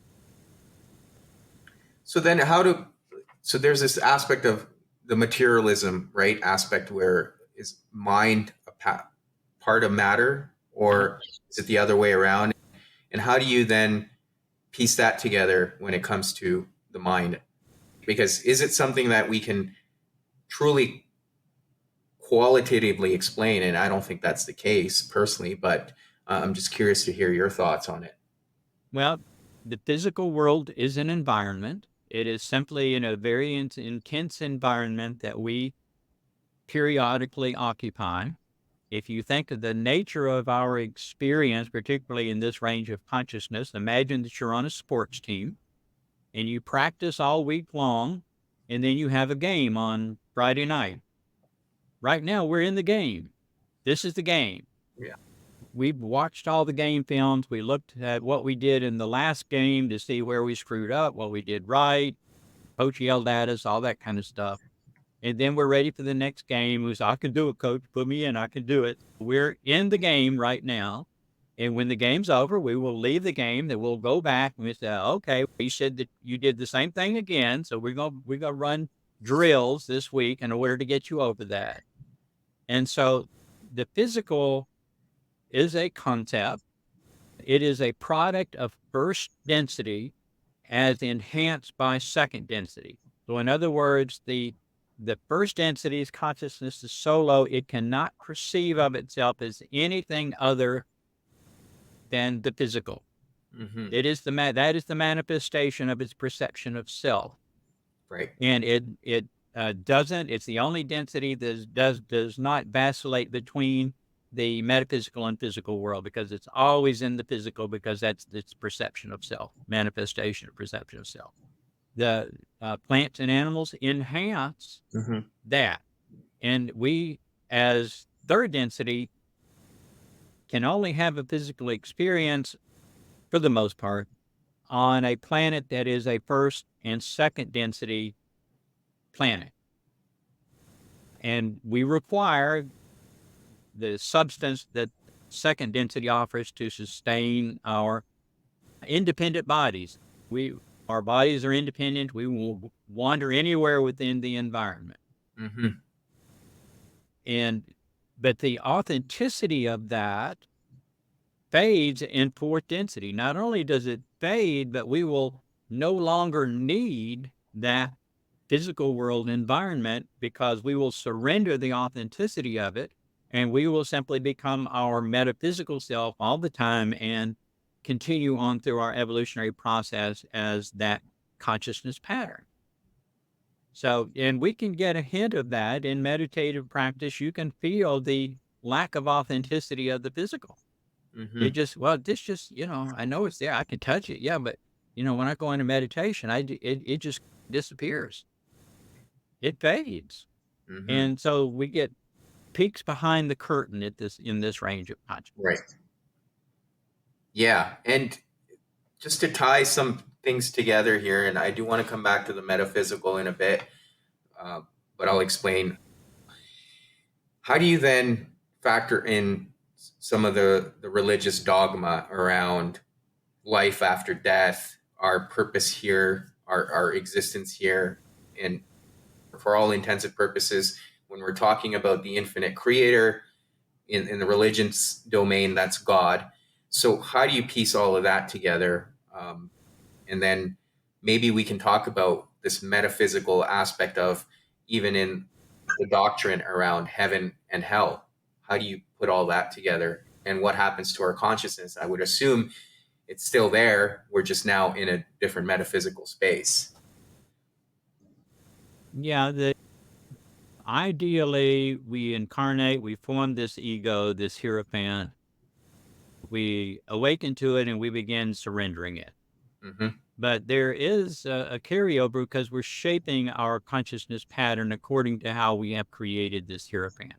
So then so there's this aspect of the materialism, right? Aspect where is mind part of matter, or is it the other way around? And how do you then piece that together when it comes to the mind? Because is it something that we can truly qualitatively explain? And I don't think that's the case personally, but I'm just curious to hear your thoughts on it. Well, the physical world is an environment. It is simply in a very intense environment that we periodically occupy. If you think of the nature of our experience, particularly in this range of consciousness, imagine that you're on a sports team and you practice all week long, and then you have a game on Friday night. Right now, we're in the game. This is the game. Yeah. We've watched all the game films. We looked at what we did in the last game to see where we screwed up, what we did right. Coach yelled at us, all that kind of stuff. And then we're ready for the next game. We say, I can do it, coach. Put me in. I can do it. We're in the game right now. And when the game's over, we will leave the game. Then we'll go back and we say, okay, you said that you did the same thing again. So we're gonna run drills this week in order to get you over that. And so the physical is a concept. It is a product of first density as enhanced by second density. So in other words, the first density's consciousness is so low, it cannot perceive of itself as anything other than the physical. Mm-hmm. That is the manifestation of its perception of self. Right. And it doesn't. It's the only density that does not vacillate between the metaphysical and physical world, because it's always in the physical, because that's its perception of self, manifestation of perception of self. The plants and animals enhance that. And we, as third density, can only have a physical experience, for the most part, on a planet that is a first and second density planet. And we require the substance that second density offers to sustain our independent bodies. Our bodies are independent. We will wander anywhere within the environment. But the authenticity of that fades in fourth density. Not only does it fade, but we will no longer need that physical world environment, because we will surrender the authenticity of it, and we will simply become our metaphysical self all the time and continue on through our evolutionary process as that consciousness pattern. So, and we can get a hint of that in meditative practice. You can feel the lack of authenticity of the physical. It just, I know it's there. I can touch it. Yeah. But, when I go into meditation, it just disappears. It fades. And so we get peeks behind the curtain in this range of consciousness. Right. Yeah. And just to tie some things together here, and I do want to come back to the metaphysical in a bit, but I'll explain. How do you then factor in some of the religious dogma around life after death, our purpose here, our existence here, and for all intents and purposes, when we're talking about the infinite creator in the religion's domain, that's God. So how do you piece all of that together? And then maybe we can talk about this metaphysical aspect of, even in the doctrine around heaven and hell. How do you put all that together? And what happens to our consciousness? I would assume it's still there. We're just now in a different metaphysical space. Yeah, ideally, we incarnate, we form this ego, this hierophant, we awaken to it, and we begin surrendering it. But there is a carryover, because we're shaping our consciousness pattern according to how we have created this hierophant.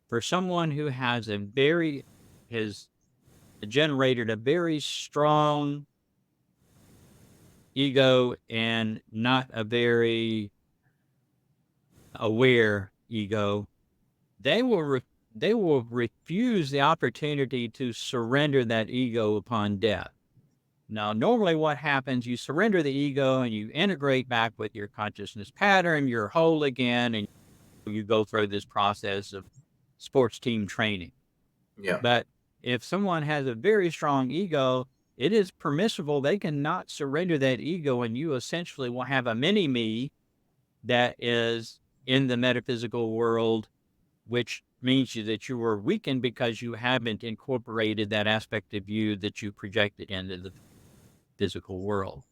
For someone who has generated a very strong ego and not a very aware ego, they will refuse the opportunity to surrender that ego upon death. Now, normally what happens, you surrender the ego and you integrate back with your consciousness pattern, you're whole again, and you go through this process of sports team training. Yeah. But if someone has a very strong ego, it is permissible. They cannot surrender that ego, and you essentially will have a mini me that is in the metaphysical world, which means that you were weakened because you haven't incorporated that aspect of you that you projected into the physical world.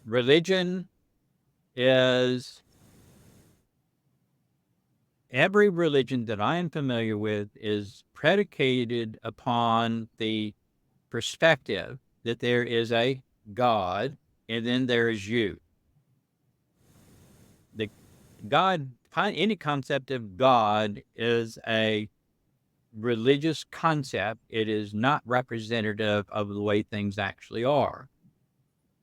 Religion is, every religion that I am familiar with is predicated upon the perspective that there is a God, and then there is you. The God, any concept of God is a religious concept. It is not representative of the way things actually are.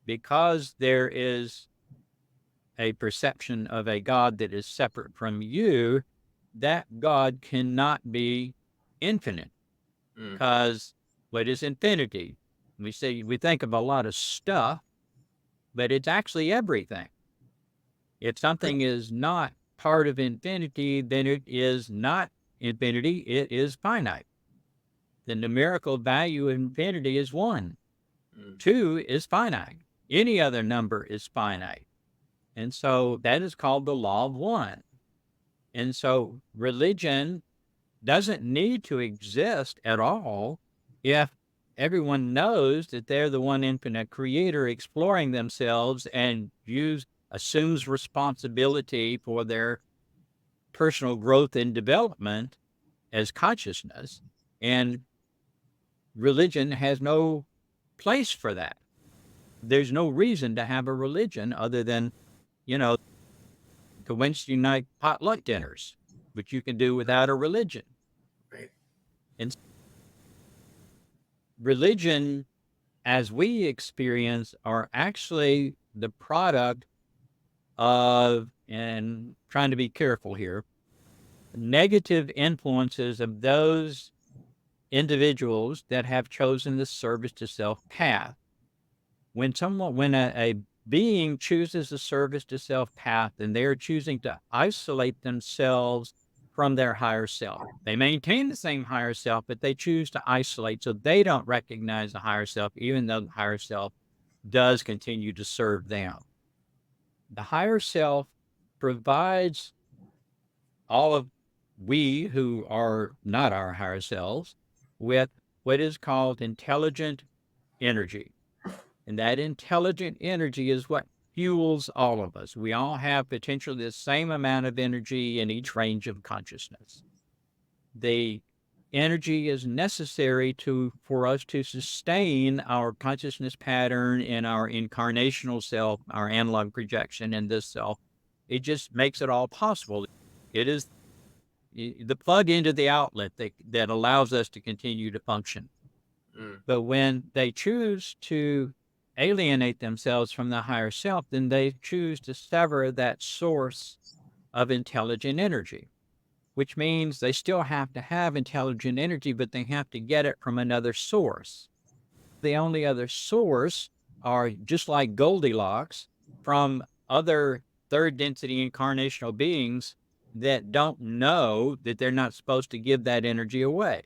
Because there is a perception of a God that is separate from you, that God cannot be infinite. Because what is infinity? We think of a lot of stuff, but it's actually everything. If something is not part of infinity, then it is not infinity, it is finite. The numerical value of infinity is 1. 2 is finite. Any other number is finite. And so that is called the law of 1. And so religion doesn't need to exist at all if everyone knows that they're the one infinite creator exploring themselves and assumes responsibility for their personal growth and development as consciousness, and religion has no place for that. There's no reason to have a religion other than, the Wednesday night potluck dinners, which you can do without a religion. Right. And religion, as we experience, are actually the product of, and trying to be careful here, negative influences of those individuals that have chosen the service to self path. When a being chooses the service to self path, then they are choosing to isolate themselves from their higher self. They maintain the same higher self, but they choose to isolate so they don't recognize the higher self, even though the higher self does continue to serve them. The higher self provides all of we who are not our higher selves with what is called intelligent energy. And that intelligent energy is what fuels all of us. We all have potentially the same amount of energy in each range of consciousness. The energy is necessary for us to sustain our consciousness pattern and our incarnational self, our analog projection in this self. It just makes it all possible. It is the plug into the outlet that allows us to continue to function. Mm. But when they choose to alienate themselves from the higher self, then they choose to sever that source of intelligent energy, which means they still have to have intelligent energy, but they have to get it from another source. The only other source are, just like Goldilocks, from other third density incarnational beings that don't know that they're not supposed to give that energy away.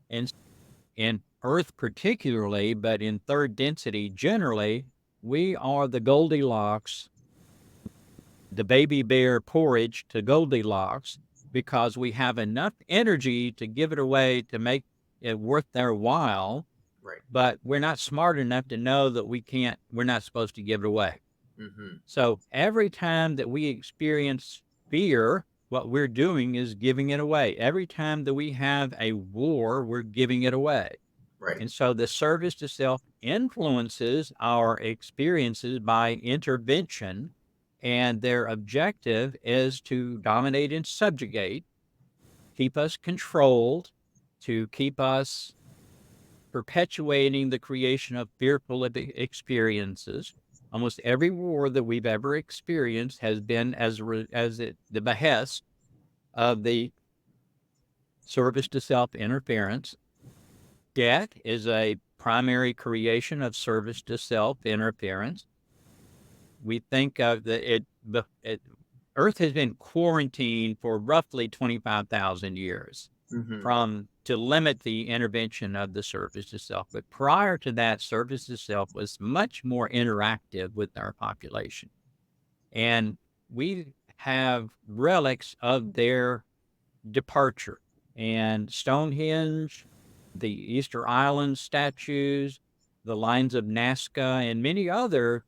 And in Earth particularly, but in third density generally, we are the Goldilocks, the baby bear porridge to Goldilocks, because we have enough energy to give it away to make it worth their while, Right. but we're not smart enough to know that we're not supposed to give it away. Mm-hmm. So every time that we experience fear, what we're doing is giving it away. Every time that we have a war, we're giving it away. Right. And so the service to self influences our experiences by intervention, and their objective is to dominate and subjugate, keep us controlled, to keep us perpetuating the creation of fearful experiences. Almost every war that we've ever experienced has been the behest of the service to self interference. Death is a primary creation of service to self interference. We think of Earth has been quarantined for roughly 25,000 years Mm-hmm. to limit the intervention of the service to self. But prior to that, service to self was much more interactive with our population. And we have relics of their departure. And Stonehenge, the Easter Island statues, the lines of Nazca, and many other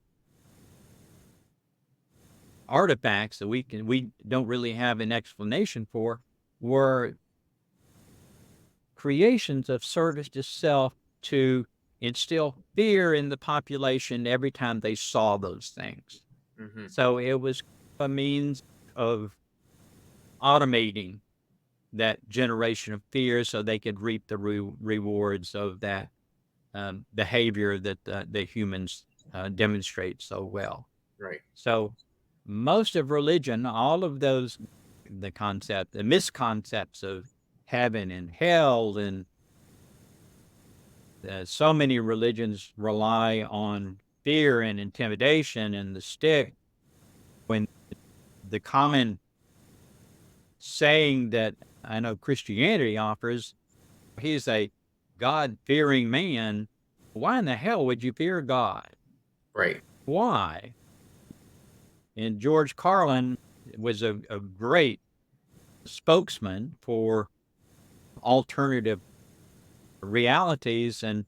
artifacts that we don't really have an explanation for, were creations of service to self to instill fear in the population every time they saw those things. Mm-hmm. So it was a means of automating that generation of fear so they could reap the rewards of that behavior that the humans demonstrate so well. Right. So most of religion, all of those, the misconcepts of heaven and hell, and so many religions rely on fear and intimidation and the stick, when the common saying that I know Christianity offers, he's a God-fearing man. Why in the hell would you fear God? Right. Why? And George Carlin was a great spokesman for alternative realities. And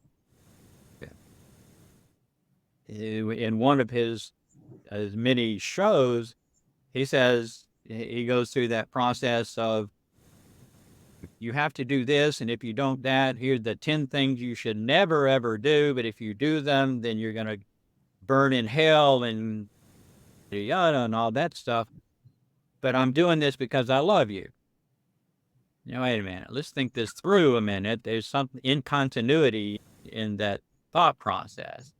in one of his as many shows, he says he goes through that process of you have to do this, and if you don't that, here's the 10 things you should never ever do. But if you do them, then you're gonna burn in hell and yada and all that stuff. But I'm doing this because I love you. Now, wait a minute. Let's think this through a minute. There's some incontinuity in that thought process.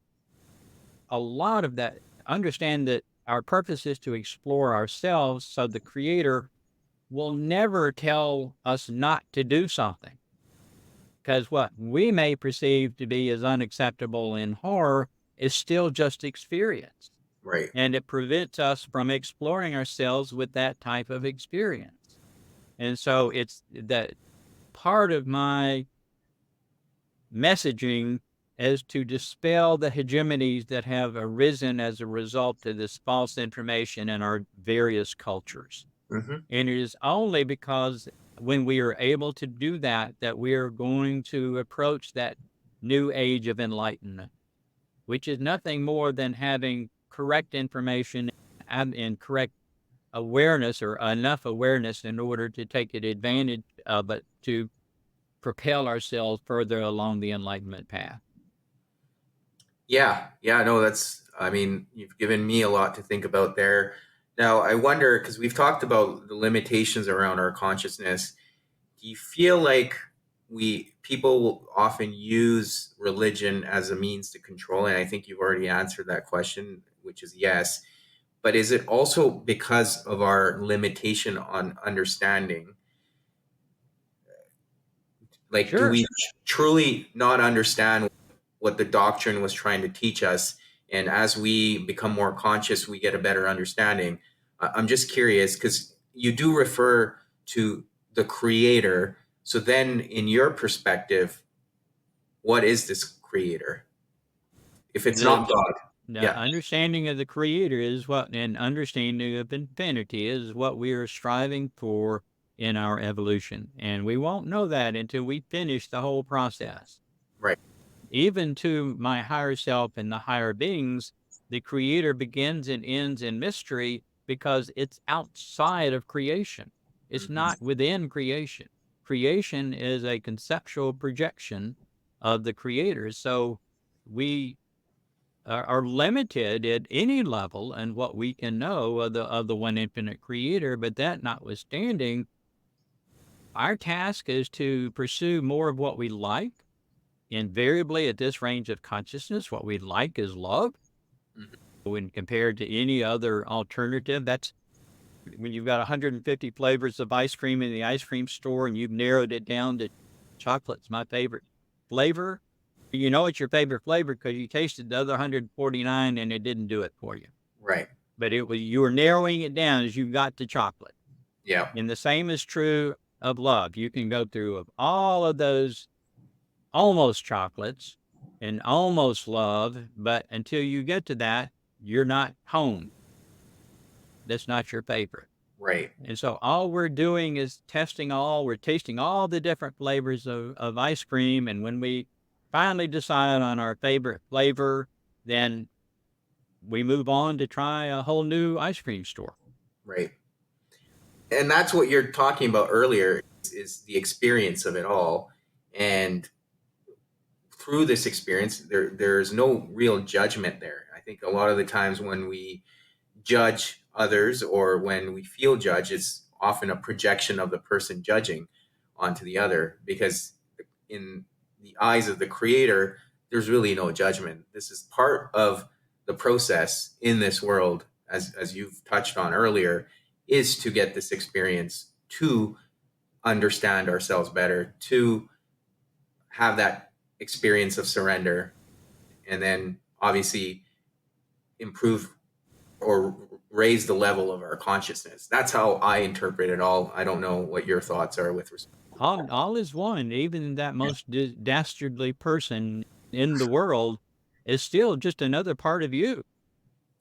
A lot of that, understand that our purpose is to explore ourselves, so the Creator will never tell us not to do something. Because what we may perceive to be as unacceptable in horror is still just experience. Right. And it prevents us from exploring ourselves with that type of experience. And so it's that part of my messaging is to dispel the hegemonies that have arisen as a result of this false information in our various cultures. Mm-hmm. And it is only because when we are able to do that, that we are going to approach that new age of enlightenment, which is nothing more than having correct information and correct awareness, or enough awareness in order to take advantage of it to propel ourselves further along the enlightenment path. Yeah, no, I mean, you've given me a lot to think about there. Now, I wonder, because we've talked about the limitations around our consciousness, do you feel like people will often use religion as a means to control? And I think you've already answered that question, which is yes. But is it also because of our limitation on understanding? Like, do Sure. we truly not understand what the doctrine was trying to teach us? And as we become more conscious, we get a better understanding. I'm just curious because you do refer to the creator. So then, in your perspective, what is this creator? If it's not The God, the yeah, understanding of the Creator is what, and understanding of infinity is what we are striving for in our evolution. And we won't know that until we finish the whole process. right. Even to my higher self and the higher beings, the Creator begins and ends in mystery because it's outside of creation. It's Hmm. not within creation. Creation is a conceptual projection of the Creator. So we are limited at any level and what we can know of the one infinite Creator. But that notwithstanding, our task is to pursue more of what we like. Invariably, at this range of consciousness, what we like is love. Hmm. When compared to any other alternative, that's when you've got 150 flavors of ice cream in the ice cream store and you've narrowed it down to chocolate's my favorite flavor. You know it's your favorite flavor because you tasted the other 149 and it didn't do it for you. Right. But you were narrowing it down as you got to chocolate. Yeah. And the same is true of love. You can go through all of those almost chocolates and almost love, but until you get to that, you're not home. That's not your favorite. Right. And so all we're doing is we're tasting all the different flavors of ice cream. And when we finally decide on our favorite flavor, then we move on to try a whole new ice cream store. Right. And that's what you're talking about earlier is the experience of it all. And through this experience, there's no real judgment there. I think a lot of the times when we judge others or when we feel judged, it's often a projection of the person judging onto the other because in the eyes of the creator, there's really no judgment. This is part of the process in this world, as you've touched on earlier, is to get this experience to understand ourselves better, to have that experience of surrender, and then obviously improve or raise the level of our consciousness. That's how I interpret it all. I don't know what your thoughts are with respect. All is one. Even that most dastardly person in the world is still just another part of you.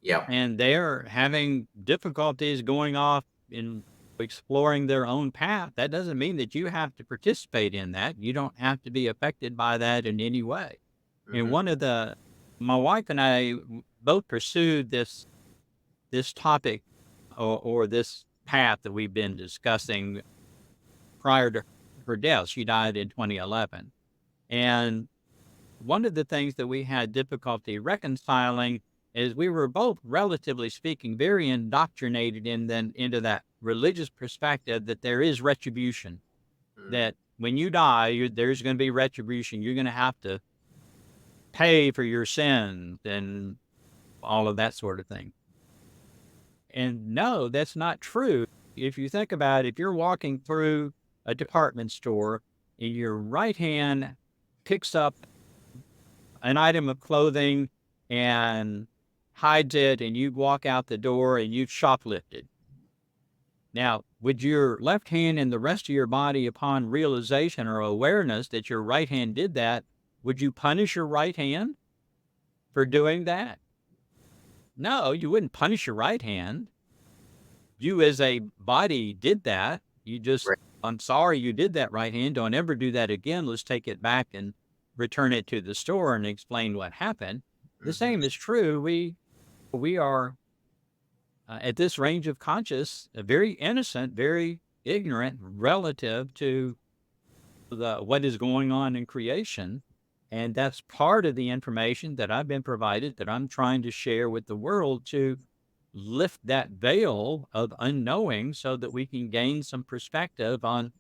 Yeah. And they're having difficulties going off in exploring their own path. That doesn't mean that you have to participate in that. You don't have to be affected by that in any way. And Hmm. my wife and I both pursued this this topic or this path that we've been discussing prior to her death. She died in 2011. And one of the things that we had difficulty reconciling is we were both, relatively speaking, very indoctrinated into that religious perspective that there is retribution, Mm. that when you die, there's going to be retribution. You're going to have to pay for your sins and all of that sort of thing. And no, that's not true. If you think about it, if you're walking through a department store and your right hand picks up an item of clothing and hides it, and you walk out the door and you've shoplifted. Now, would your left hand and the rest of your body, upon realization or awareness that your right hand did that, would you punish your right hand for doing that? No, you wouldn't punish your right hand. You as a body did that. You just, Right. I'm sorry you did that, right hand. Don't ever do that again. Let's take it back and return it to the store and explain what happened. The Mhm. same is true. We are at this range of conscious, very innocent, very ignorant relative to what is going on in creation. And that's part of the information that I've been provided that I'm trying to share with the world to lift that veil of unknowing so that we can gain some perspective on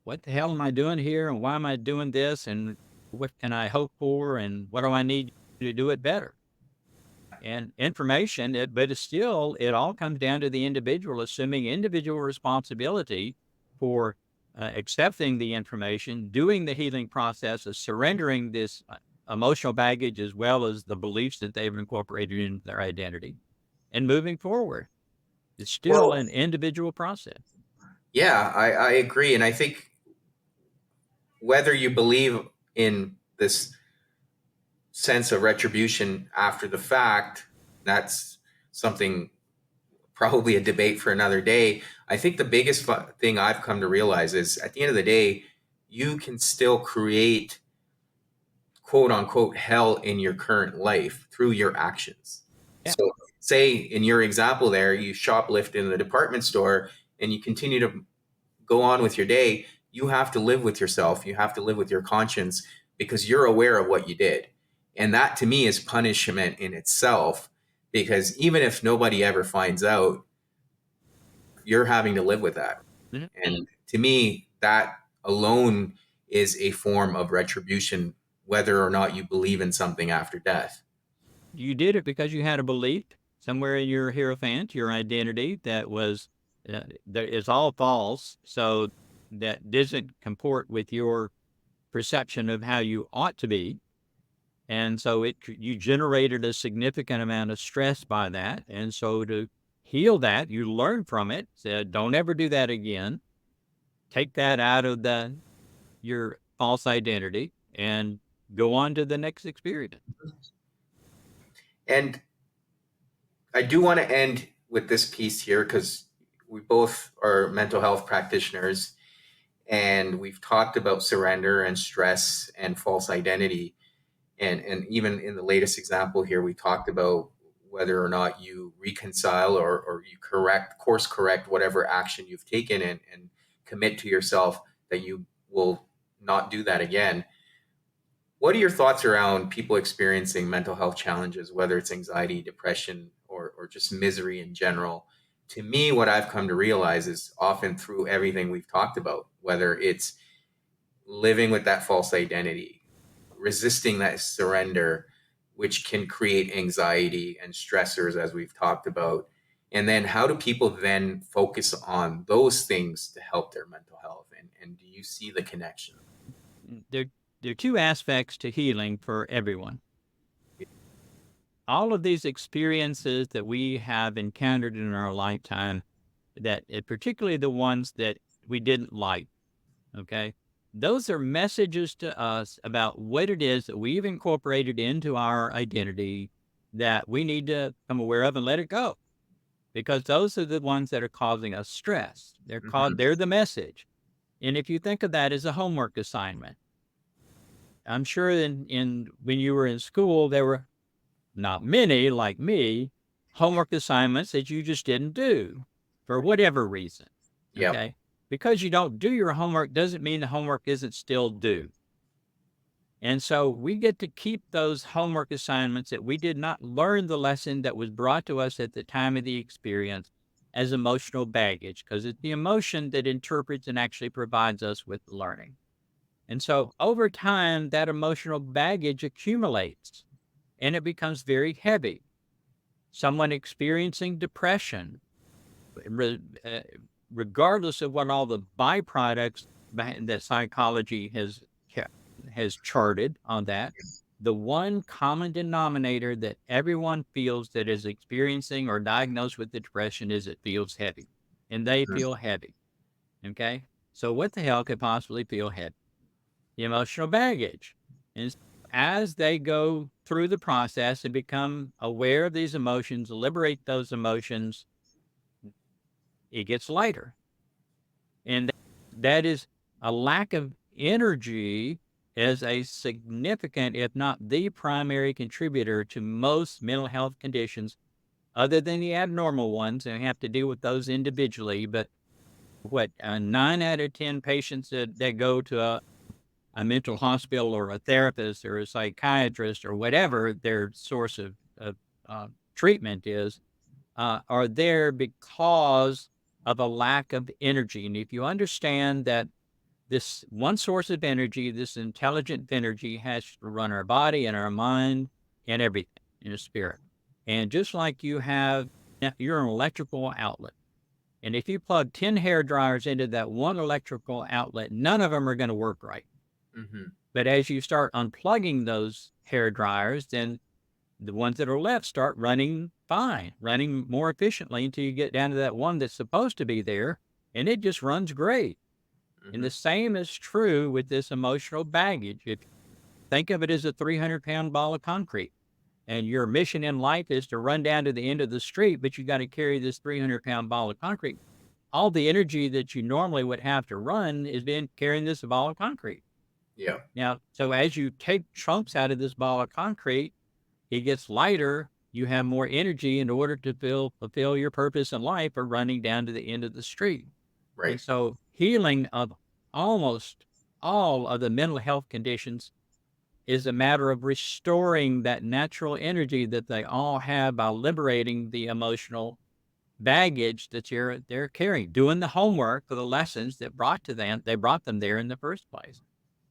what the hell am I doing here and why am I doing this and what can I hope for and what do I need to do it better? And information, but it's still, it all comes down to the individual, assuming individual responsibility for accepting the information, doing the healing process of surrendering this emotional baggage as well as the beliefs that they've incorporated into their identity and moving forward. It's still Well, an individual process. yeah, I agree. And I think whether you believe in this sense of retribution after the fact, that's something, probably a debate for another day. I think the biggest thing I've come to realize is at the end of the day, you can still create quote unquote hell in your current life through your actions. Yeah. So, say in your example there, you shoplift in the department store and you continue to go on with your day. You have to live with yourself. You have to live with your conscience because you're aware of what you did. And that to me is punishment in itself because even if nobody ever finds out, you're having to live with that. Mhm. And to me, that alone is a form of retribution, whether or not you believe in something after death. You did it because you had a belief somewhere in your hierophant, your identity that is all false. So that doesn't comport with your perception of how you ought to be. And so you generated a significant amount of stress by that. And so to heal that, you learn from it, said, don't ever do that again. Take that out of your false identity and go on to the next experience. And I do want to end with this piece here because we both are mental health practitioners and we've talked about surrender and stress and false identity. And even in the latest example here, we talked about whether or not you reconcile or you course correct whatever action you've taken and commit to yourself that you will not do that again. What are your thoughts around people experiencing mental health challenges, whether it's anxiety, depression, or just misery in general? To me, what I've come to realize is often through everything we've talked about, whether it's living with that false identity, resisting that surrender, which can create anxiety and stressors, as we've talked about. And then how do people then focus on those things to help their mental health? And do you see the connection? There, there are two aspects to healing for everyone. All of these experiences that we have encountered in our lifetime, that particularly the ones that we didn't like, okay? Those are messages to us about what it is that we've incorporated into our identity that we need to become aware of and let it go. Because those are the ones that are causing us stress. Mhm. They're the message. And if you think of that as a homework assignment, I'm sure in when you were in school, there were not many like me homework assignments that you just didn't do for whatever reason. Yep. Okay. Because you don't do your homework doesn't mean the homework isn't still due. And so we get to keep those homework assignments that we did not learn the lesson that was brought to us at the time of the experience as emotional baggage, because it's the emotion that interprets and actually provides us with learning. And so over time, that emotional baggage accumulates and it becomes very heavy. Someone experiencing depression, regardless of what all the byproducts that psychology has charted on that, the one common denominator that everyone feels that is experiencing or diagnosed with the depression is it feels heavy, and they Mhm. feel heavy. Okay, so what the hell could possibly feel heavy? The emotional baggage. And as they go through the process and become aware of these emotions, liberate those emotions, it gets lighter. And that is a lack of energy is a significant, if not the primary contributor to most mental health conditions, other than the abnormal ones, and we have to deal with those individually. But 9 out of 10 patients that go to a mental hospital or a therapist or a psychiatrist or whatever their source of treatment is, are there because of a lack of energy. And if you understand that this one source of energy, this intelligent energy, has to run our body and our mind and everything in the spirit. And just like you're an electrical outlet. And if you plug 10 hair dryers into that one electrical outlet, none of them are going to work right. Mhm. But as you start unplugging those hair dryers, then the ones that are left start running fine, running more efficiently until you get down to that one that's supposed to be there, and it just runs great. And the Mhm. same is true with this emotional baggage. If think of it as a 300-pound ball of concrete, and your mission in life is to run down to the end of the street, but you got to carry this 300-pound ball of concrete. All the energy that you normally would have to run is been carrying this ball of concrete. Yeah. Now, so as you take chunks out of this ball of concrete, it gets lighter. You have more energy in order to fulfill your purpose in life of running down to the end of the street. And Right. so healing of almost all of the mental health conditions is a matter of restoring that natural energy that they all have by liberating the emotional baggage that they're carrying, doing the homework for the lessons that they brought them there in the first place.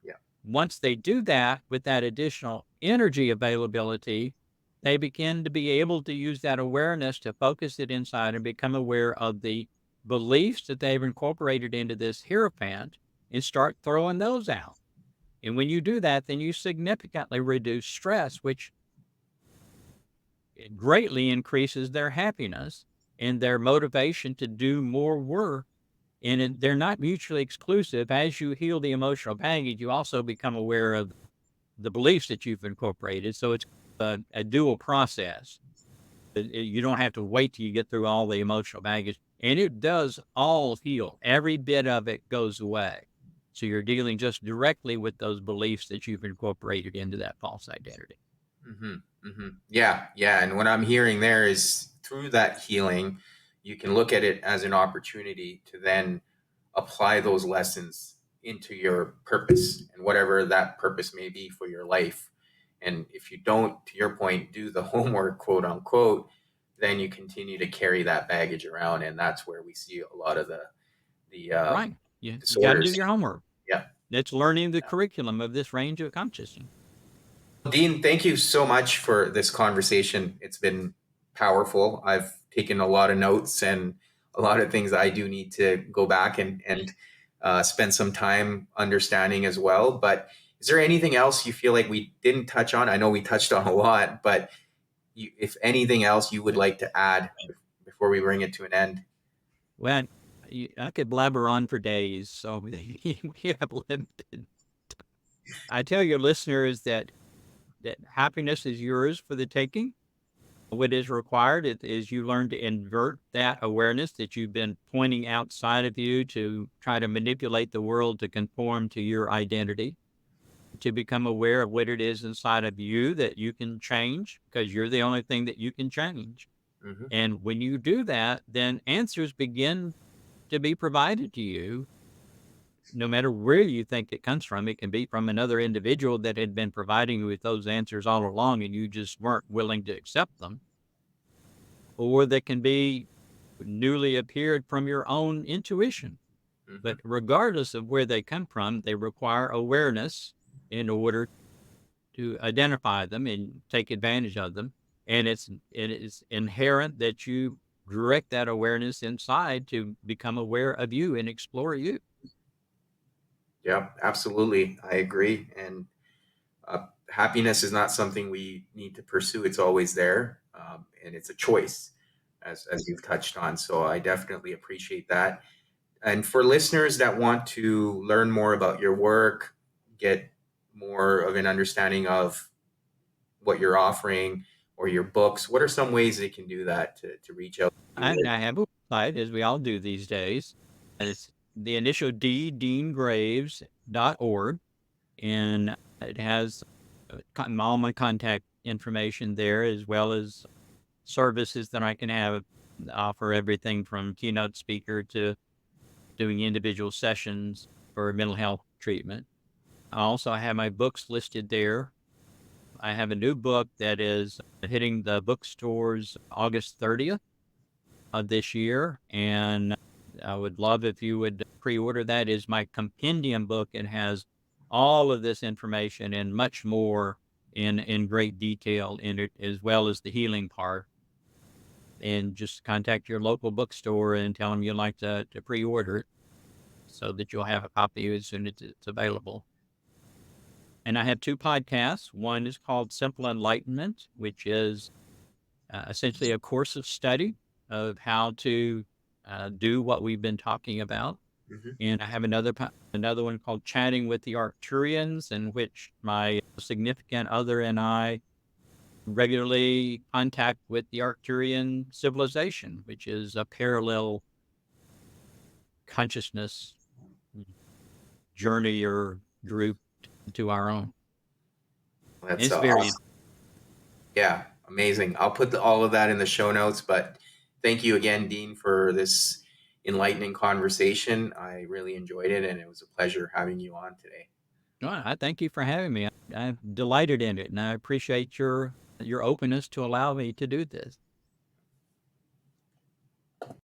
Yeah. Once they do that with that additional energy availability, they begin to be able to use that awareness to focus it inside and become aware of the beliefs that they've incorporated into this hierophant and start throwing those out. And when you do that, then you significantly reduce stress, which greatly increases their happiness and their motivation to do more work. And they're not mutually exclusive. As you heal the emotional baggage, you also become aware of the beliefs that you've incorporated. So it's a dual process. You don't have to wait till you get through all the emotional baggage. And it does all heal. Every bit of it goes away. So you're dealing just directly with those beliefs that you've incorporated into that false identity. Mhm. Mhm. Yeah. Yeah. And what I'm hearing there is through that healing, you can look at it as an opportunity to then apply those lessons into your purpose and whatever that purpose may be for your life. And if you don't, to your point, do the homework, quote unquote, then you continue to carry that baggage around, and that's where we see a lot of the Right. You got to do disorders. your homework. Yeah. That's learning the curriculum of this range of consciousness. Dean, thank you so much for this conversation. It's been powerful. I've taken a lot of notes and a lot of things I do need to go back and spend some time understanding as well. But is there anything else you feel like we didn't touch on? I know we touched on a lot, but if anything else you would like to add before we bring it to an end? Well, I could blabber on for days, so we have limited. I tell your listeners that happiness is yours for the taking. What is required is you learn to invert that awareness that you've been pointing outside of you to try to manipulate the world to conform to your identity, to become aware of what it is inside of you that you can change because you're the only thing that you can change. Hmm. And when you do that, then answers begin to be provided to you, no matter where you think it comes from. It can be from another individual that had been providing you with those answers all along and you just weren't willing to accept them, or they can be newly appeared from your own intuition. Hmm. But regardless of where they come from, they require awareness in order to identify them and take advantage of them. And it is inherent that you direct that awareness inside to become aware of you and explore you. Yeah, absolutely. I agree. And happiness is not something we need to pursue. It's always there, and it's a choice, as you've touched on. So I definitely appreciate that. And for listeners that want to learn more about your work, get more of an understanding of what you're offering or your books, what are some ways they can do that to reach out to And you? I have a website, as we all do these days. And it's the initial D, deangraves.org. And it has all my contact information there, as well as services that I can have, offer everything from keynote speaker to doing individual sessions for mental health treatment. I also have my books listed there. I have a new book that is hitting the bookstores August 30th of this year, and I would love if you would pre-order that. Is my compendium book. It has all of this information and much more in great detail in it, as well as the healing part. And just contact your local bookstore and tell them you'd like to pre-order it so that you'll have a copy as soon as it's available. And I have two podcasts. One is called Simple Enlightenment, which is essentially a course of study of how to do what we've been talking about. Hmm. And I have another one called Chatting with the Arcturians, in which my significant other and I regularly contact with the Arcturian civilization, which is a parallel consciousness journey or group to our own. And That's it's very awesome. Yeah, amazing. I'll put all of that in the show notes. But thank you again, Dean, for this enlightening conversation. I really enjoyed it, and it was a pleasure having you on today. well, I thank you for having me. I'm delighted in it, and I appreciate your openness to allow me to do this.